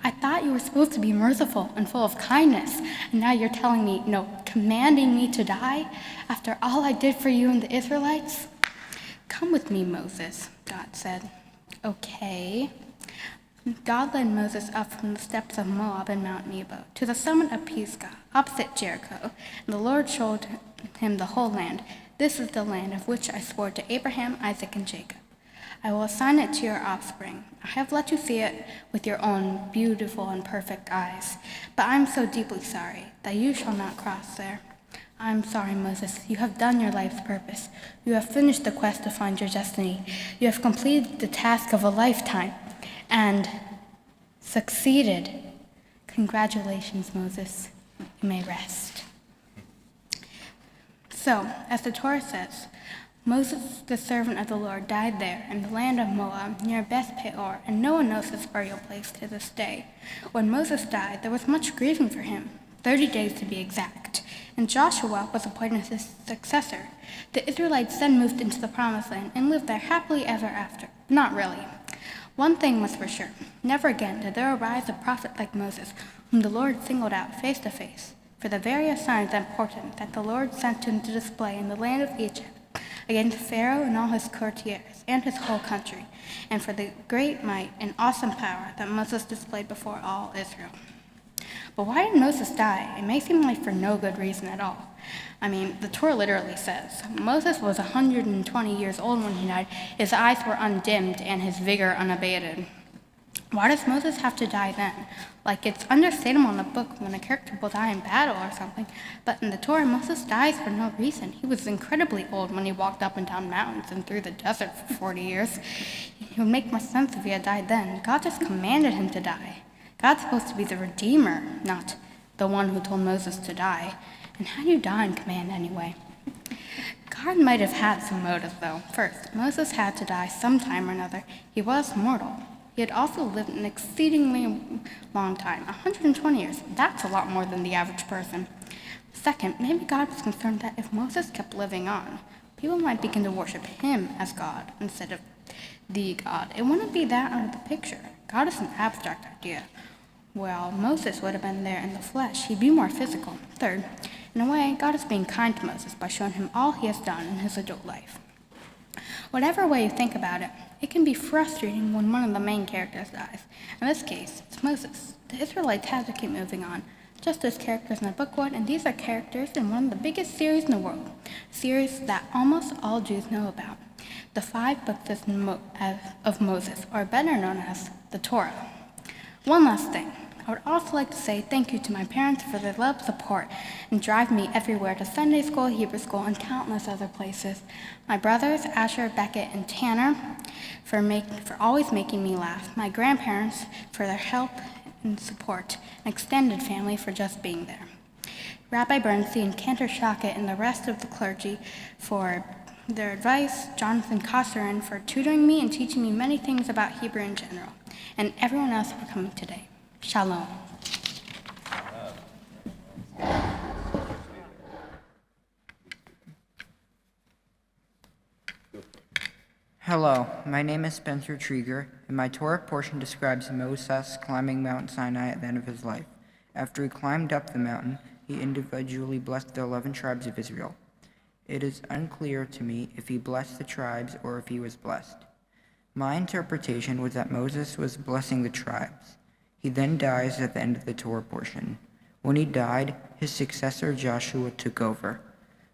I thought you were supposed to be merciful and full of kindness, and now you're telling me, no, commanding me to die after all I did for you and the Israelites?" "Come with me, Moses," God said. "Okay." God led Moses up from the steppes of Moab and Mount Nebo to the summit of Pisgah, opposite Jericho, and the Lord showed him the whole land. "This is the land of which I swore to Abraham, Isaac, and Jacob. I will assign it to your offspring. I have let you see it with your own beautiful and perfect eyes, but I am so deeply sorry that you shall not cross there." "I am sorry, Moses. You have done your life's purpose. You have finished the quest to find your destiny. You have completed the task of a lifetime and succeeded. Congratulations, Moses. You may rest." So, as the Torah says, Moses, the servant of the Lord, died there in the land of Moab near Beth Peor, and no one knows his burial place to this day. When Moses died, there was much grieving for him, 30 days to be exact, and Joshua was appointed his successor. The Israelites then moved into the Promised Land and lived there happily ever after. Not really. One thing was for sure, never again did there arise a prophet like Moses, whom the Lord singled out face to face, for the various signs and portents that the Lord sent him to display in the land of Egypt, against Pharaoh and all his courtiers and his whole country, and for the great might and awesome power that Moses displayed before all Israel. But why did Moses die? It may seem like for no good reason at all. I mean, the Torah literally says, Moses was 120 years old when he died, his eyes were undimmed, and his vigor unabated. Why does Moses have to die then? Like, it's understandable in the book when a character will die in battle or something, but in the Torah, Moses dies for no reason. He was incredibly old when he walked up and down mountains and through the desert for 40 years. It would make more sense if he had died then. God just commanded him to die. God's supposed to be the Redeemer, not the one who told Moses to die. And how do you die in command anyway? God might have had some motives, though. First, Moses had to die sometime or another. He was mortal. He had also lived an exceedingly long time, 120 years. That's a lot more than the average person. Second, maybe God was concerned that if Moses kept living on, people might begin to worship him as God instead of the God. It wouldn't be that out of the picture. God is an abstract idea. Well, Moses would have been there in the flesh. He'd be more physical. Third, in a way, God is being kind to Moses by showing him all he has done in his adult life. Whatever way you think about it, it can be frustrating when one of the main characters dies. In this case, it's Moses. The Israelites had to keep moving on, just as characters in the book would, and these are characters in one of the biggest series in the world, a series that almost all Jews know about. The 5 books of Moses, or better known as the Torah. One last thing. I would also like to say thank you to my parents for their love, support, and drive me everywhere to Sunday school, Hebrew school, and countless other places. My brothers, Asher, Beckett, and Tanner, for always making me laugh. My grandparents for their help and support. And extended family for just being there. Rabbi Bernstein, Cantor, Shochet, and the rest of the clergy for their advice. Jonathan Kosserin for tutoring me and teaching me many things about Hebrew in general. And everyone else for coming today. Shalom. Hello, my name is Spencer Treger, and my Torah portion describes Moses climbing Mount Sinai at the end of his life. After he climbed up the mountain, he individually blessed the 11 tribes of Israel. It is unclear to me if he blessed the tribes or if he was blessed. My interpretation was that Moses was blessing the tribes. He then dies at the end of the Torah portion. When he died, his successor Joshua took over.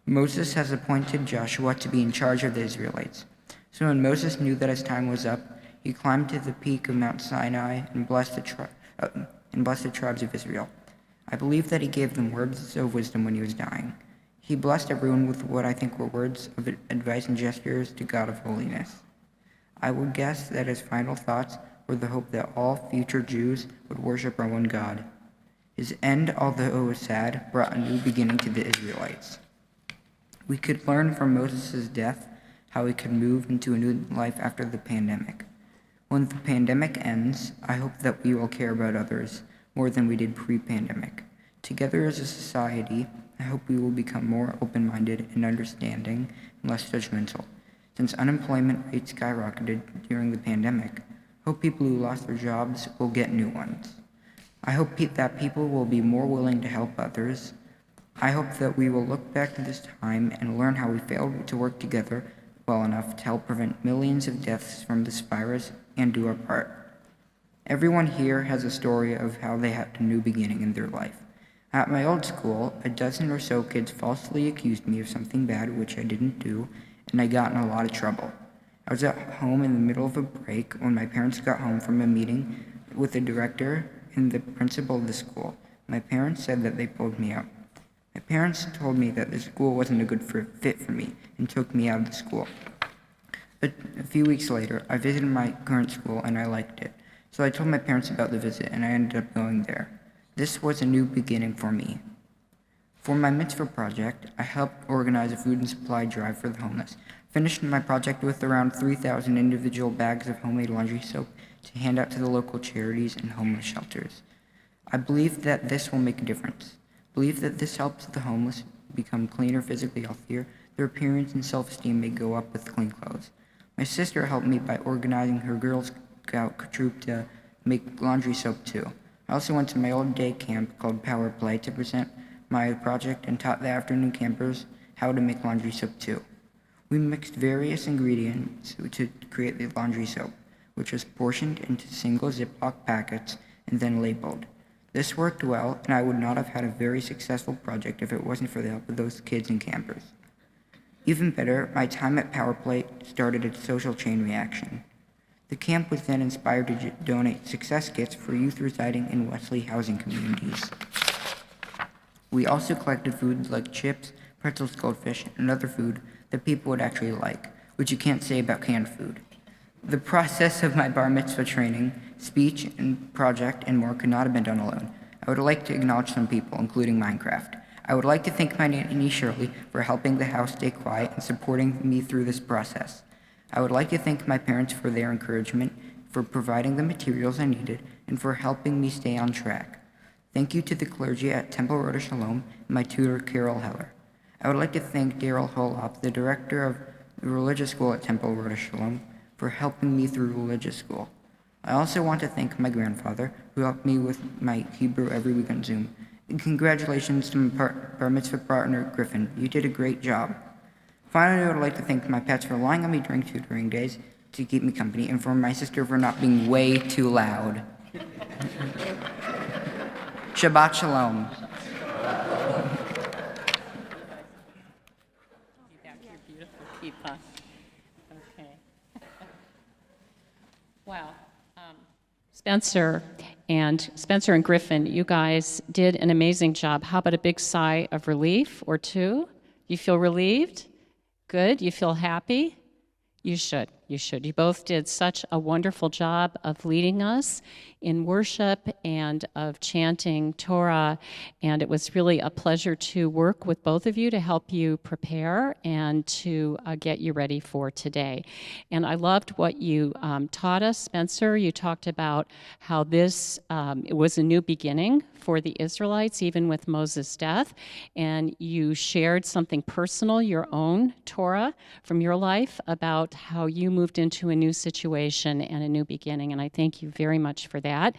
Moses has appointed Joshua to be in charge of the Israelites. So when Moses knew that his time was up, he climbed to the peak of Mount Sinai and blessed the tribes of Israel. I believe that he gave them words of wisdom when he was dying. He blessed everyone with what I think were words of advice and gestures to God of holiness. I would guess that his final thoughts were the hope that all future Jews would worship our one God. His end, although it was sad, brought a new beginning to the Israelites. We could learn from Moses' death how he could move into a new life after the pandemic. When the pandemic ends, I hope that we will care about others more than we did pre-pandemic. Together as a society, I hope we will become more open-minded and understanding and less judgmental. Since unemployment rates skyrocketed during the pandemic, I hope people who lost their jobs will get new ones. I hope that people will be more willing to help others. I hope that we will look back to this time and learn how we failed to work together well enough to help prevent millions of deaths from this virus and do our part. Everyone here has a story of how they had a new beginning in their life. At my old school, a dozen or so kids falsely accused me of something bad which I didn't do, and I got in a lot of trouble. I was at home in the middle of a break when my parents got home from a meeting with the director and the principal of the school. My parents said that they pulled me out. My parents told me that the school wasn't a good fit for me and took me out of the school. But a few weeks later, I visited my current school and I liked it. So I told my parents about the visit and I ended up going there. This was a new beginning for me. For my Mitzvah project, I helped organize a food and supply drive for the homeless. Finished my project with around 3,000 individual bags of homemade laundry soap to hand out to the local charities and homeless shelters. I believe that this will make a difference. I believe that this helps the homeless become cleaner, physically healthier. Their appearance and self-esteem may go up with clean clothes. My sister helped me by organizing her Girl Scout troop to make laundry soap too. I also went to my old day camp called Power Play to present my project and taught the afternoon campers how to make laundry soap too. We mixed various ingredients to create the laundry soap, which was portioned into single Ziploc packets and then labeled. This worked well, and I would not have had a very successful project if it wasn't for the help of those kids and campers. Even better, my time at Power Play started a social chain reaction. The camp was then inspired to donate success kits for youth residing in Wesley housing communities. We also collected foods like chips, pretzels, goldfish, and other food that people would actually like, which you can't say about canned food. The process of my bar mitzvah training, speech, and project, and more could not have been done alone. I would like to acknowledge some people, including Minecraft. I would like to thank my nanny Shirley for helping the house stay quiet and supporting me through this process. I would like to thank my parents for their encouragement, for providing the materials I needed, and for helping me stay on track. Thank you to the clergy at Temple Road of Shalom and my tutor, Carol Heller. I would like to thank Daryl Holop, the director of the religious school at Temple Road of Shalom, for helping me through religious school. I also want to thank my grandfather, who helped me with my Hebrew every week on Zoom. And congratulations to my bar mitzvah partner, Griffin. You did a great job. Finally, I would like to thank my pets for relying on me during tutoring days to keep me company, and for my sister for not being way too loud. Shabbat Shalom. Back your beautiful kippah. Okay. Wow. Spencer and Griffin, you guys did an amazing job. How about a big sigh of relief or two? You feel relieved? Good. You feel happy? You should. You should. You both did such a wonderful job of leading us in worship and of chanting Torah, and it was really a pleasure to work with both of you to help you prepare and to get you ready for today. And I loved what you taught us, Spencer. You talked about how this it was a new beginning for the Israelites, even with Moses' death, and you shared something personal, your own Torah from your life, about how you moved into a new situation and a new beginning, and I thank you very much for that.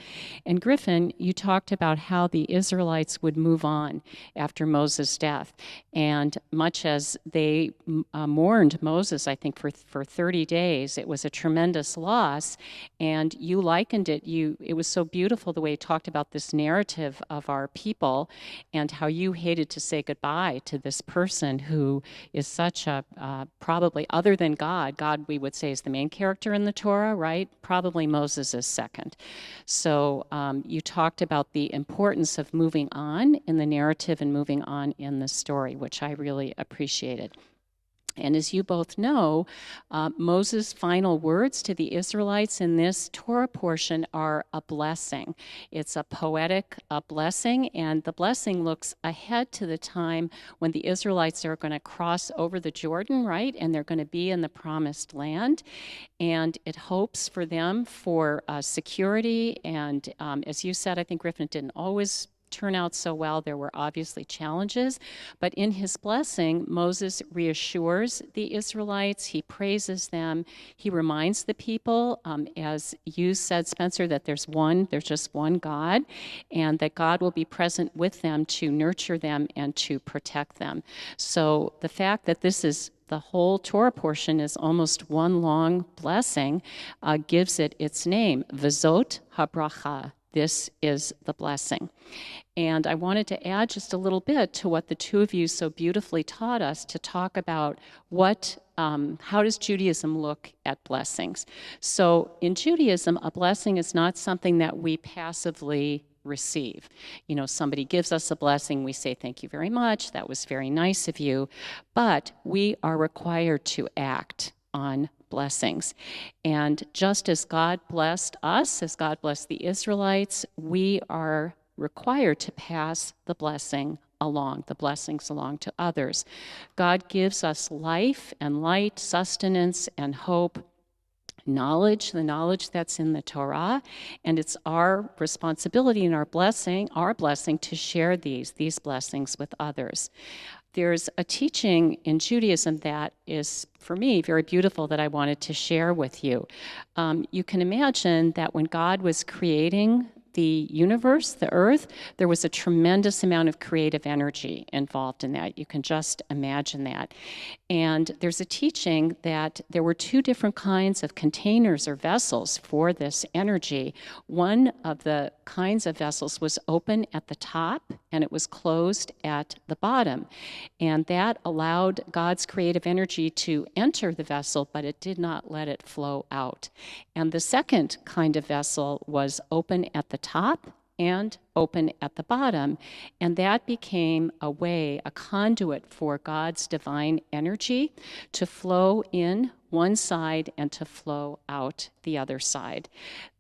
And Griffin, you talked about how the Israelites would move on after Moses' death, and much as they mourned Moses, I think, for 30 days, it was a tremendous loss, and you likened it, it was so beautiful the way you talked about this narrative of our people and how you hated to say goodbye to this person who is such a, probably other than God we would say is the main character in the Torah, right? Probably Moses is second. So you talked about the importance of moving on in the narrative and moving on in the story, which I really appreciated. And as you both know, Moses' final words to the Israelites in this Torah portion are a blessing. It's a poetic blessing, and the blessing looks ahead to the time when the Israelites are going to cross over the Jordan, right? And they're going to be in the promised land. And it hopes for them for security. And as you said, I think Griffin didn't always turn out so well. There were obviously challenges, but in his blessing, Moses reassures the Israelites, he praises them, he reminds the people, as you said, Spencer, that there's just one God, and that God will be present with them to nurture them and to protect them. So the fact that the whole Torah portion is almost one long blessing gives it its name, V'zot habracha. This is the blessing. And I wanted to add just a little bit to what the two of you so beautifully taught us to talk about how does Judaism look at blessings. So in Judaism, a blessing is not something that we passively receive. You know, somebody gives us a blessing, we say, thank you very much, that was very nice of you, but we are required to act on blessings. And just as God blessed us, as God blessed the Israelites, we are required to pass the blessings along to others. God gives us life and light, sustenance and hope, knowledge, the knowledge that's in the Torah, and it's our responsibility and our blessing to share these blessings with others. There's a teaching in Judaism that is, for me, very beautiful that I wanted to share with you. You can imagine that when God was creating the universe, the earth, there was a tremendous amount of creative energy involved in that. You can just imagine that. And there's a teaching that there were two different kinds of containers or vessels for this energy. One of the kinds of vessels was open at the top and it was closed at the bottom. And that allowed God's creative energy to enter the vessel, but it did not let it flow out. And the second kind of vessel was open at the top and open at the bottom, and that became a conduit for God's divine energy to flow in one side and to flow out the other side.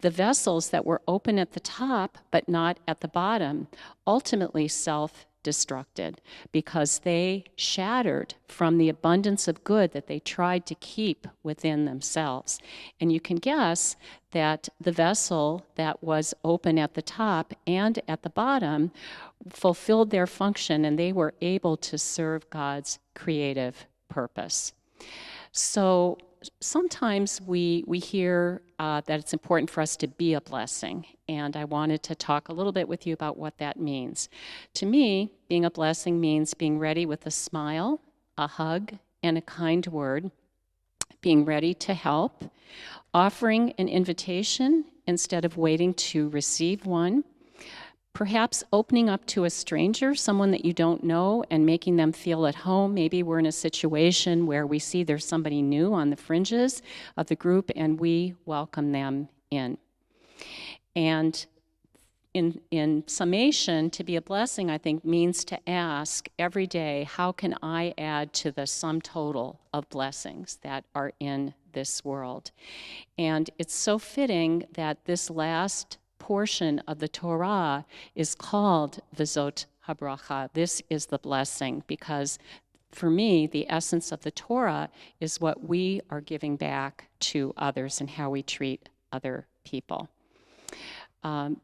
The vessels that were open at the top but not at the bottom ultimately self-destructed because they shattered from the abundance of good that they tried to keep within themselves. And you can guess that the vessel that was open at the top and at the bottom fulfilled their function, and they were able to serve God's creative purpose. So sometimes we hear that it's important for us to be a blessing, and I wanted to talk a little bit with you about what that means. To me, being a blessing means being ready with a smile, a hug, and a kind word, being ready to help, offering an invitation instead of waiting to receive one, perhaps opening up to a stranger, someone that you don't know, and making them feel at home. Maybe we're in a situation where we see there's somebody new on the fringes of the group, and we welcome them in. And in summation, to be a blessing, I think, means to ask every day, how can I add to the sum total of blessings that are in this world? And it's so fitting that this last portion of the Torah is called V'zot HaBracha. This is the blessing, because for me, the essence of the Torah is what we are giving back to others and how we treat other people.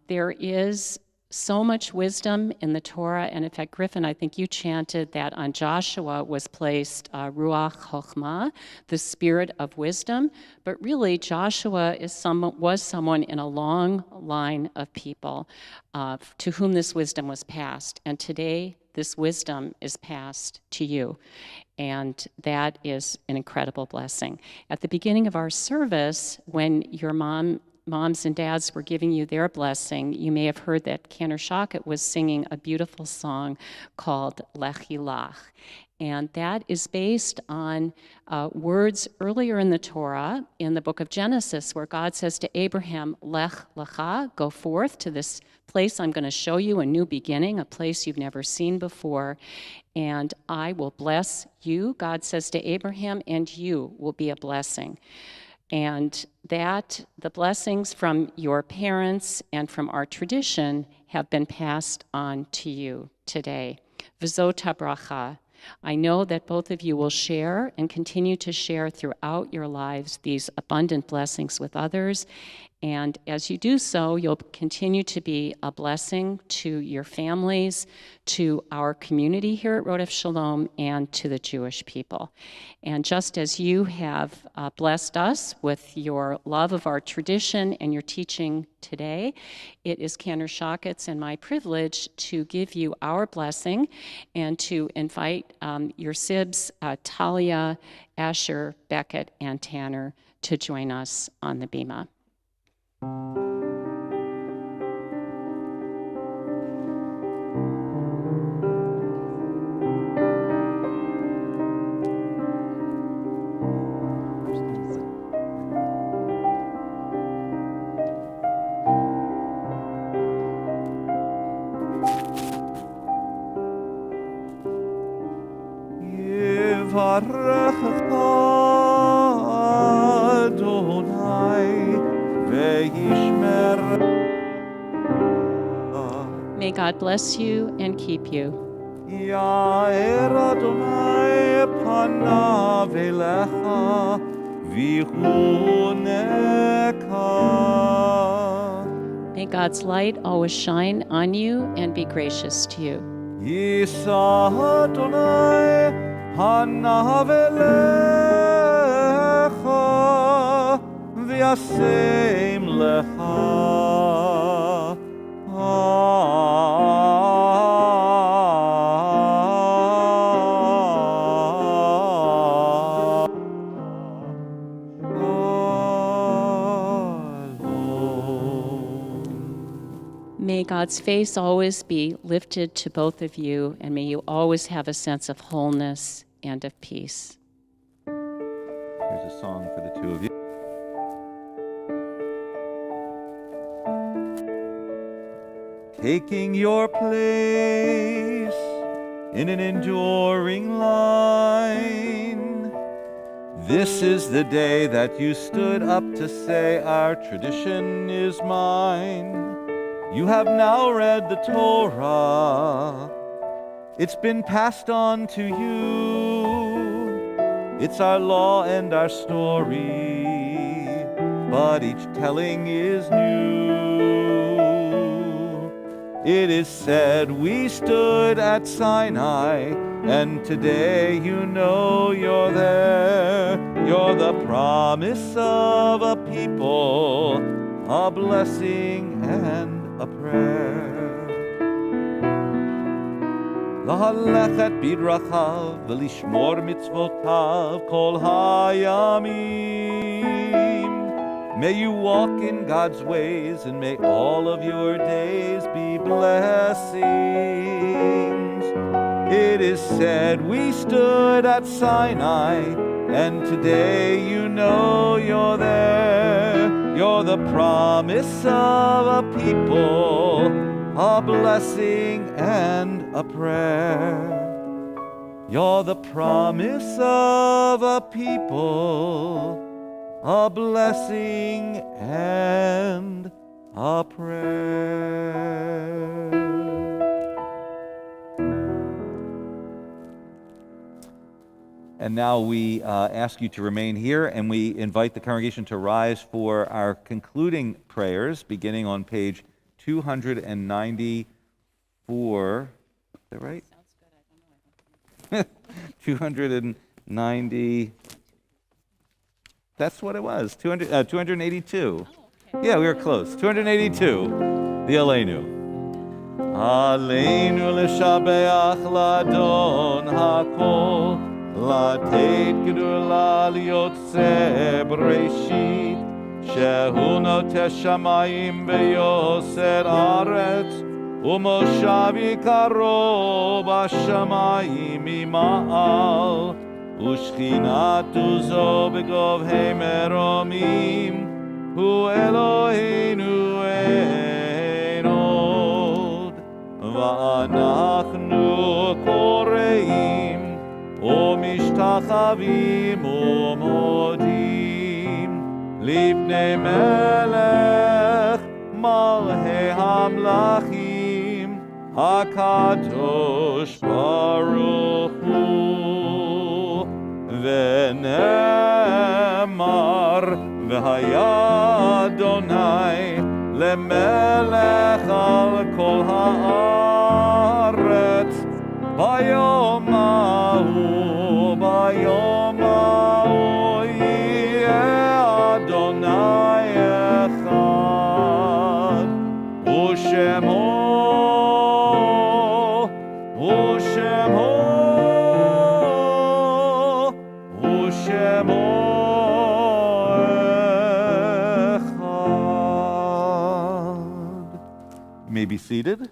There is so much wisdom in the Torah, and in fact, Griffin, I think you chanted that on Joshua was placed Ruach Chochmah, the spirit of wisdom, but really Joshua was someone in a long line of people to whom this wisdom was passed, and today this wisdom is passed to you, and that is an incredible blessing. At the beginning of our service, when your moms and dads were giving you their blessing, you may have heard that Cantor Shochet was singing a beautiful song called Lechi Lach. And that is based on words earlier in the Torah, in the book of Genesis, where God says to Abraham, Lech Lecha, go forth to this place I'm going to show you, a new beginning, a place you've never seen before, and I will bless you, God says to Abraham, and you will be a blessing. And that the blessings from your parents and from our tradition have been passed on to you today. V'zot habracha. I know that both of you will share and continue to share throughout your lives these abundant blessings with others. And as you do so, you'll continue to be a blessing to your families, to our community here at Rodef Shalom, and to the Jewish people. And just as you have blessed us with your love of our tradition and your teaching today, it is Cantor Shochet's and my privilege to give you our blessing and to invite your sibs, Talia, Asher, Beckett, and Tanner to join us on the bima. Yivarech Adonai ve'yishmer. May God bless you and keep you. Ya'er Adonai panav elecha v'chuneka. May God's light always shine on you and be gracious to you. Yisa Adonai panav elecha v'yasem lecha. May God's face always be lifted to both of you, and may you always have a sense of wholeness and of peace. Here's a song for the two of you. Taking your place in an enduring line. This is the day that you stood up to say, our tradition is mine. You have now read the Torah. It's been passed on to you. It's our law and our story, but each telling is new. It is said we stood at Sinai, and today you know you're there. You're the promise of a people, a blessing and a prayer. Lahalechet bidrachav v'lishmor mitzvotav kol hayamim May you walk in God's ways, and may all of your days be blessings. It is said we stood at Sinai, and today you know you're there. You're the promise of a people, a blessing and a prayer. You're the promise of a people, a blessing and a prayer. And now we ask you to remain here, and we invite the congregation to rise for our concluding prayers, beginning on page 294. Is that right? Sounds good. I don't know. 290. That's what it was. 282. Oh, okay. Yeah, we were close. 282. The Aleinu. Aleinu l'shabeach l'adon hakol. לתת גדולה ליוצא בראשית, שהוא נוטה שמיים ויוסר ארץ, ומושב יקרו בשמיים ממעל, ושכינת עוזו בגובהי מרומים, הוא אלוהינו אין עוד. ואנחנו קוראים ומשתחווים ומודים לפני מלך מלכי המלכים הקדוש ברוך הוא. ונאמר והיה אדוני למלך על כל הארץ ביום ההוא, ביום ההוא יהיה אדוני אחד, ושמו, ושמו, ושמו אחד. You may be seated.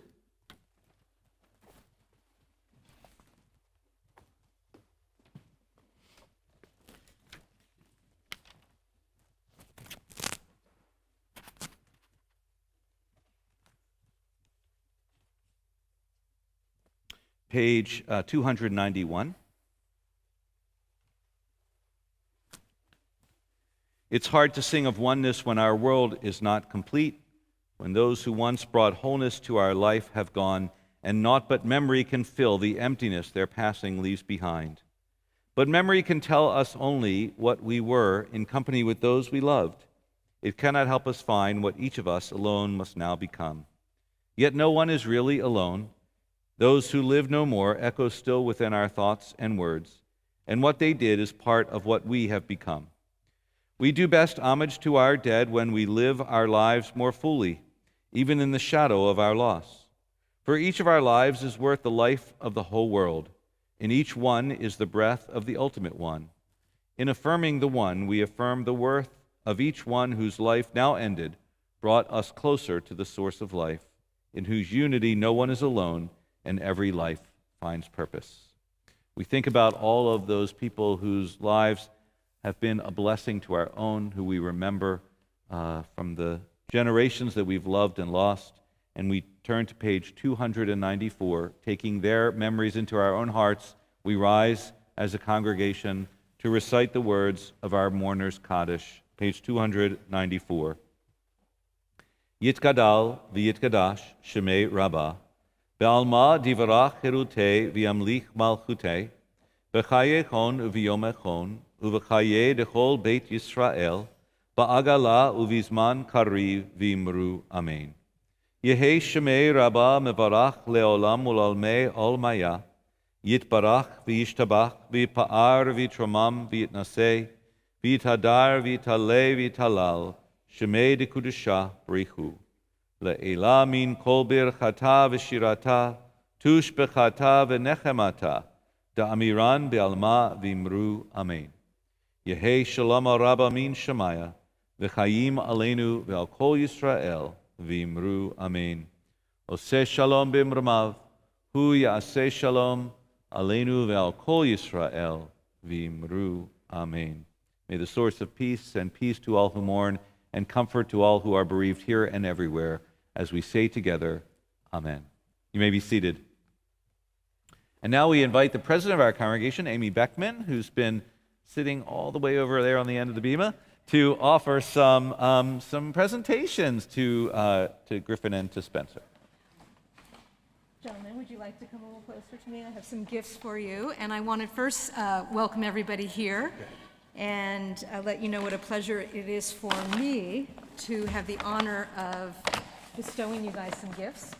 Page 291. It's hard to sing of oneness when our world is not complete, when those who once brought wholeness to our life have gone, and naught but memory can fill the emptiness their passing leaves behind. But memory can tell us only what we were in company with those we loved. It cannot help us find what each of us alone must now become. Yet no one is really alone. Those who live no more echo still within our thoughts and words, and what they did is part of what we have become. We do best homage to our dead when we live our lives more fully, even in the shadow of our loss. For each of our lives is worth the life of the whole world. In each one is the breath of the ultimate one. In affirming the one, we affirm the worth of each one whose life now ended brought us closer to the source of life, in whose unity no one is alone, and every life finds purpose. We think about all of those people whose lives have been a blessing to our own, who we remember from the generations that we've loved and lost, and we turn to page 294, taking their memories into our own hearts. We rise as a congregation to recite the words of our mourner's Kaddish, page 294. Yitgadal v'yitgadash shemei Rabbi, Be'alma divarach cherutei v'yamlich malchutei, b'chaye chon u'v'yom echon, u'v'chaye dechol beit Yisrael, ba'agala u'v'zman kariv v'imru amen. Yehei shemei Rabba mevarach le'olam u'lalmei olmaya, yitbarach v'yishtabach v'yipa'ar v'yitromam v'yitnaseh, v'yitadar v'yitaleh v'yitalal, shemei dekudusha brichu. Le'ela min kol birchata v'shirata, tush bechata v'nechemata, da'amiran be'alma v'imru amen. Yehei shalom rabba min shemaya, v'chayim aleinu ve'al kol Yisrael v'imru amen. Oseh shalom b'imramav, hu ya'aseh shalom aleinu ve'al kol Yisrael v'imru amen. May the source of peace send peace to all who mourn and comfort to all who are bereaved here and everywhere, as we say together, amen. You may be seated. And now we invite the president of our congregation, Amy Beckman, who's been sitting all the way over there on the end of the bima, to offer some presentations to Griffin and to Spencer. Gentlemen, would you like to come a little closer to me? I have some gifts for you, and I want to first welcome everybody here and let you know what a pleasure it is for me to have the honor of bestowing you guys some gifts.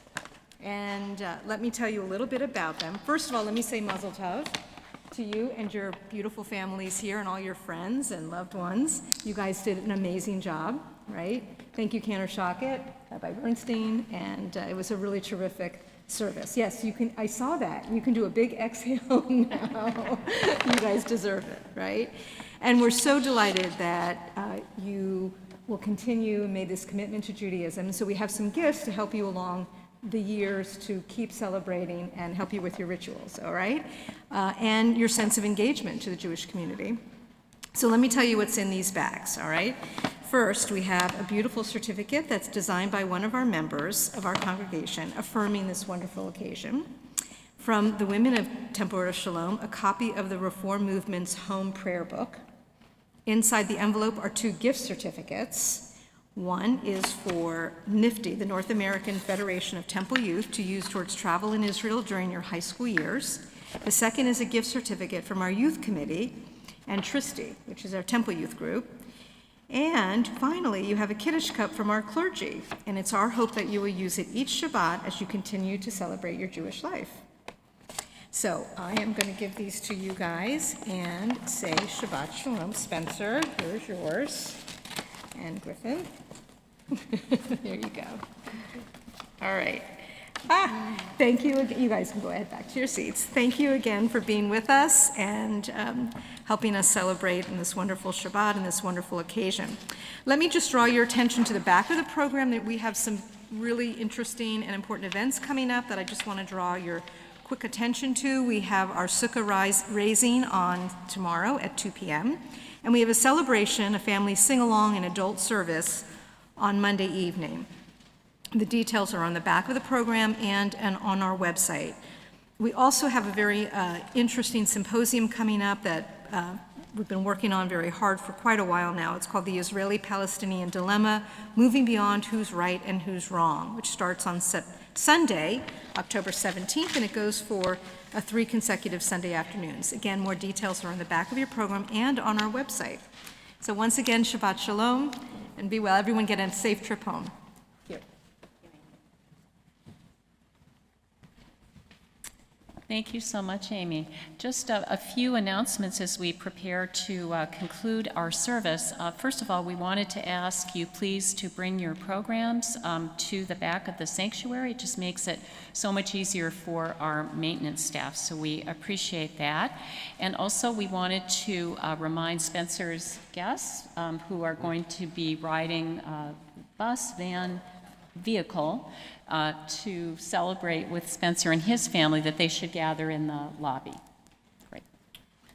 And let me tell you a little bit about them. First of all, let me say Mazel Tov to you and your beautiful families here and all your friends and loved ones. You guys did an amazing job, right? Thank you, Cantor, Shochet, Rabbi Bernstein, and it was a really terrific service. Yes, you can. I saw that. You can do a big exhale now. You guys deserve it, right? And we're so delighted that you will continue and made this commitment to Judaism. So we have some gifts to help you along the years to keep celebrating and help you with your rituals, all right? And your sense of engagement to the Jewish community. So let me tell you what's in these bags, all right? First, we have a beautiful certificate that's designed by one of our members of our congregation, affirming this wonderful occasion. From the women of Temple of Shalom, a copy of the Reform Movement's home prayer book. Inside the envelope are 2 gift certificates. One is for NIFTY, the North American Federation of Temple Youth, to use towards travel in Israel during your high school years. The second is a gift certificate from our youth committee and Tristy, which is our Temple Youth group. And finally, you have a Kiddush cup from our clergy, and it's our hope that you will use it each Shabbat as you continue to celebrate your Jewish life. So I am going to give these to you guys and say Shabbat Shalom. Spencer, here's yours. And Griffin. There you go. All right. Thank you. You guys can go ahead back to your seats. Thank you again for being with us and helping us celebrate in this wonderful Shabbat and this wonderful occasion. Let me just draw your attention to the back of the program that we have some really interesting and important events coming up that I just want to draw your quick attention to. We have our Sukkah raising on tomorrow at 2 p.m. And we have a celebration, a family sing-along and adult service on Monday evening. The details are on the back of the program and on our website. We also have a very interesting symposium coming up that we've been working on very hard for quite a while now. It's called the Israeli-Palestinian Dilemma, Moving Beyond Who's Right and Who's Wrong, which starts on Sunday, October 17th, and it goes for 3 consecutive Sunday afternoons. Again, more details are on the back of your program and on our website. So once again, Shabbat Shalom, and be well. Everyone get a safe trip home. Thank you so much, Amy. Just a few announcements as we prepare to conclude our service. First of all, we wanted to ask you please to bring your programs to the back of the sanctuary. It just makes it so much easier for our maintenance staff, so we appreciate that. And also we wanted to remind Spencer's guests who are going to be riding bus, van, vehicle to celebrate with Spencer and his family that they should gather in the lobby. Great.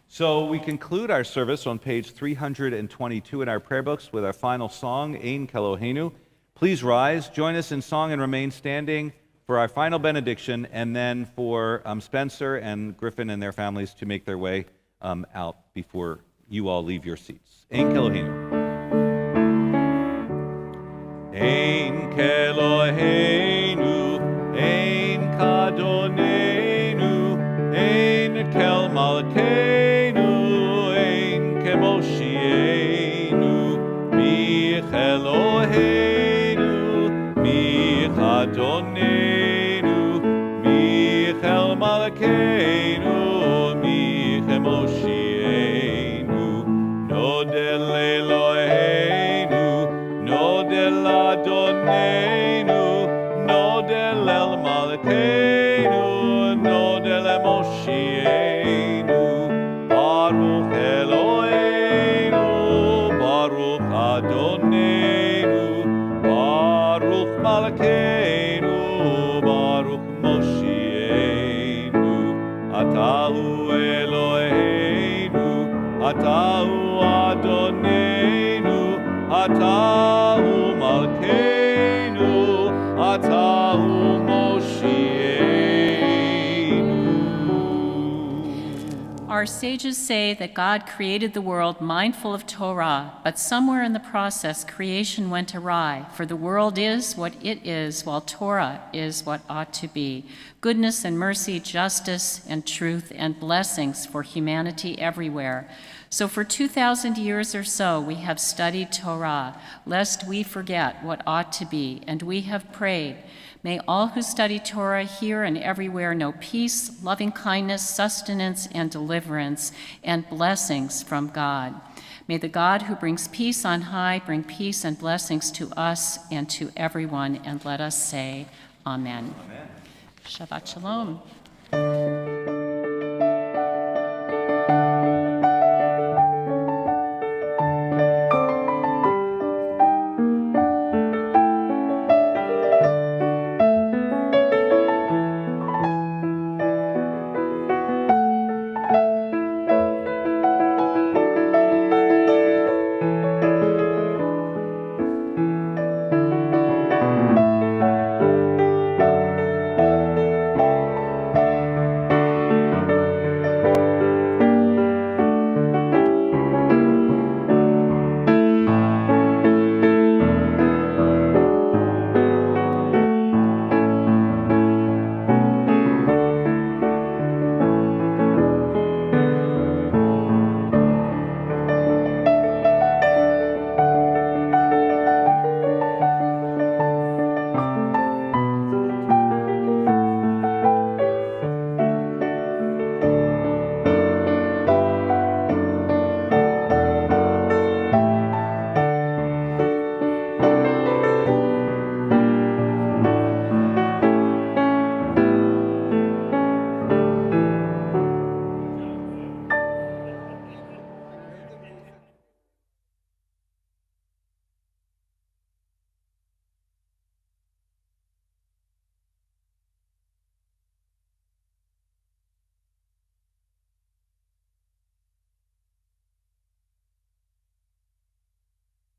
So we conclude our service on page 322 in our prayer books with our final song, Ein Kelohenu. Please rise, join us in song and remain standing for our final benediction, and then for Spencer and Griffin and their families to make their way out before you all leave your seats. Ein Kelohenu. Ein Kelohenu, Ein Kadonenu, Ein Kel Malkeinu, Ein Kemoshienu, Mich Eloheinu, Mich Adonenu, Mich El Malkeinu, Mich Emoshienu, Nodel Eloheinu, Nodel Adonenu, Nodel El Malkeinu, Nodel Emoshienu, Atahu Eloheinu, Atahu Adonenu, Atahu Malkeinu, Atahu Moshienu. Our sages say that God created the world mindful of Torah, but somewhere in the process, creation went awry, for the world is what it is, while Torah is what ought to be. Goodness and mercy, justice and truth and blessings for humanity everywhere. So for 2,000 years or so, we have studied Torah, lest we forget what ought to be, and we have prayed. May all who study Torah here and everywhere know peace, loving kindness, sustenance, and deliverance, and blessings from God. May the God who brings peace on high bring peace and blessings to us and to everyone, and let us say, Amen. Amen. Shabbat Shalom.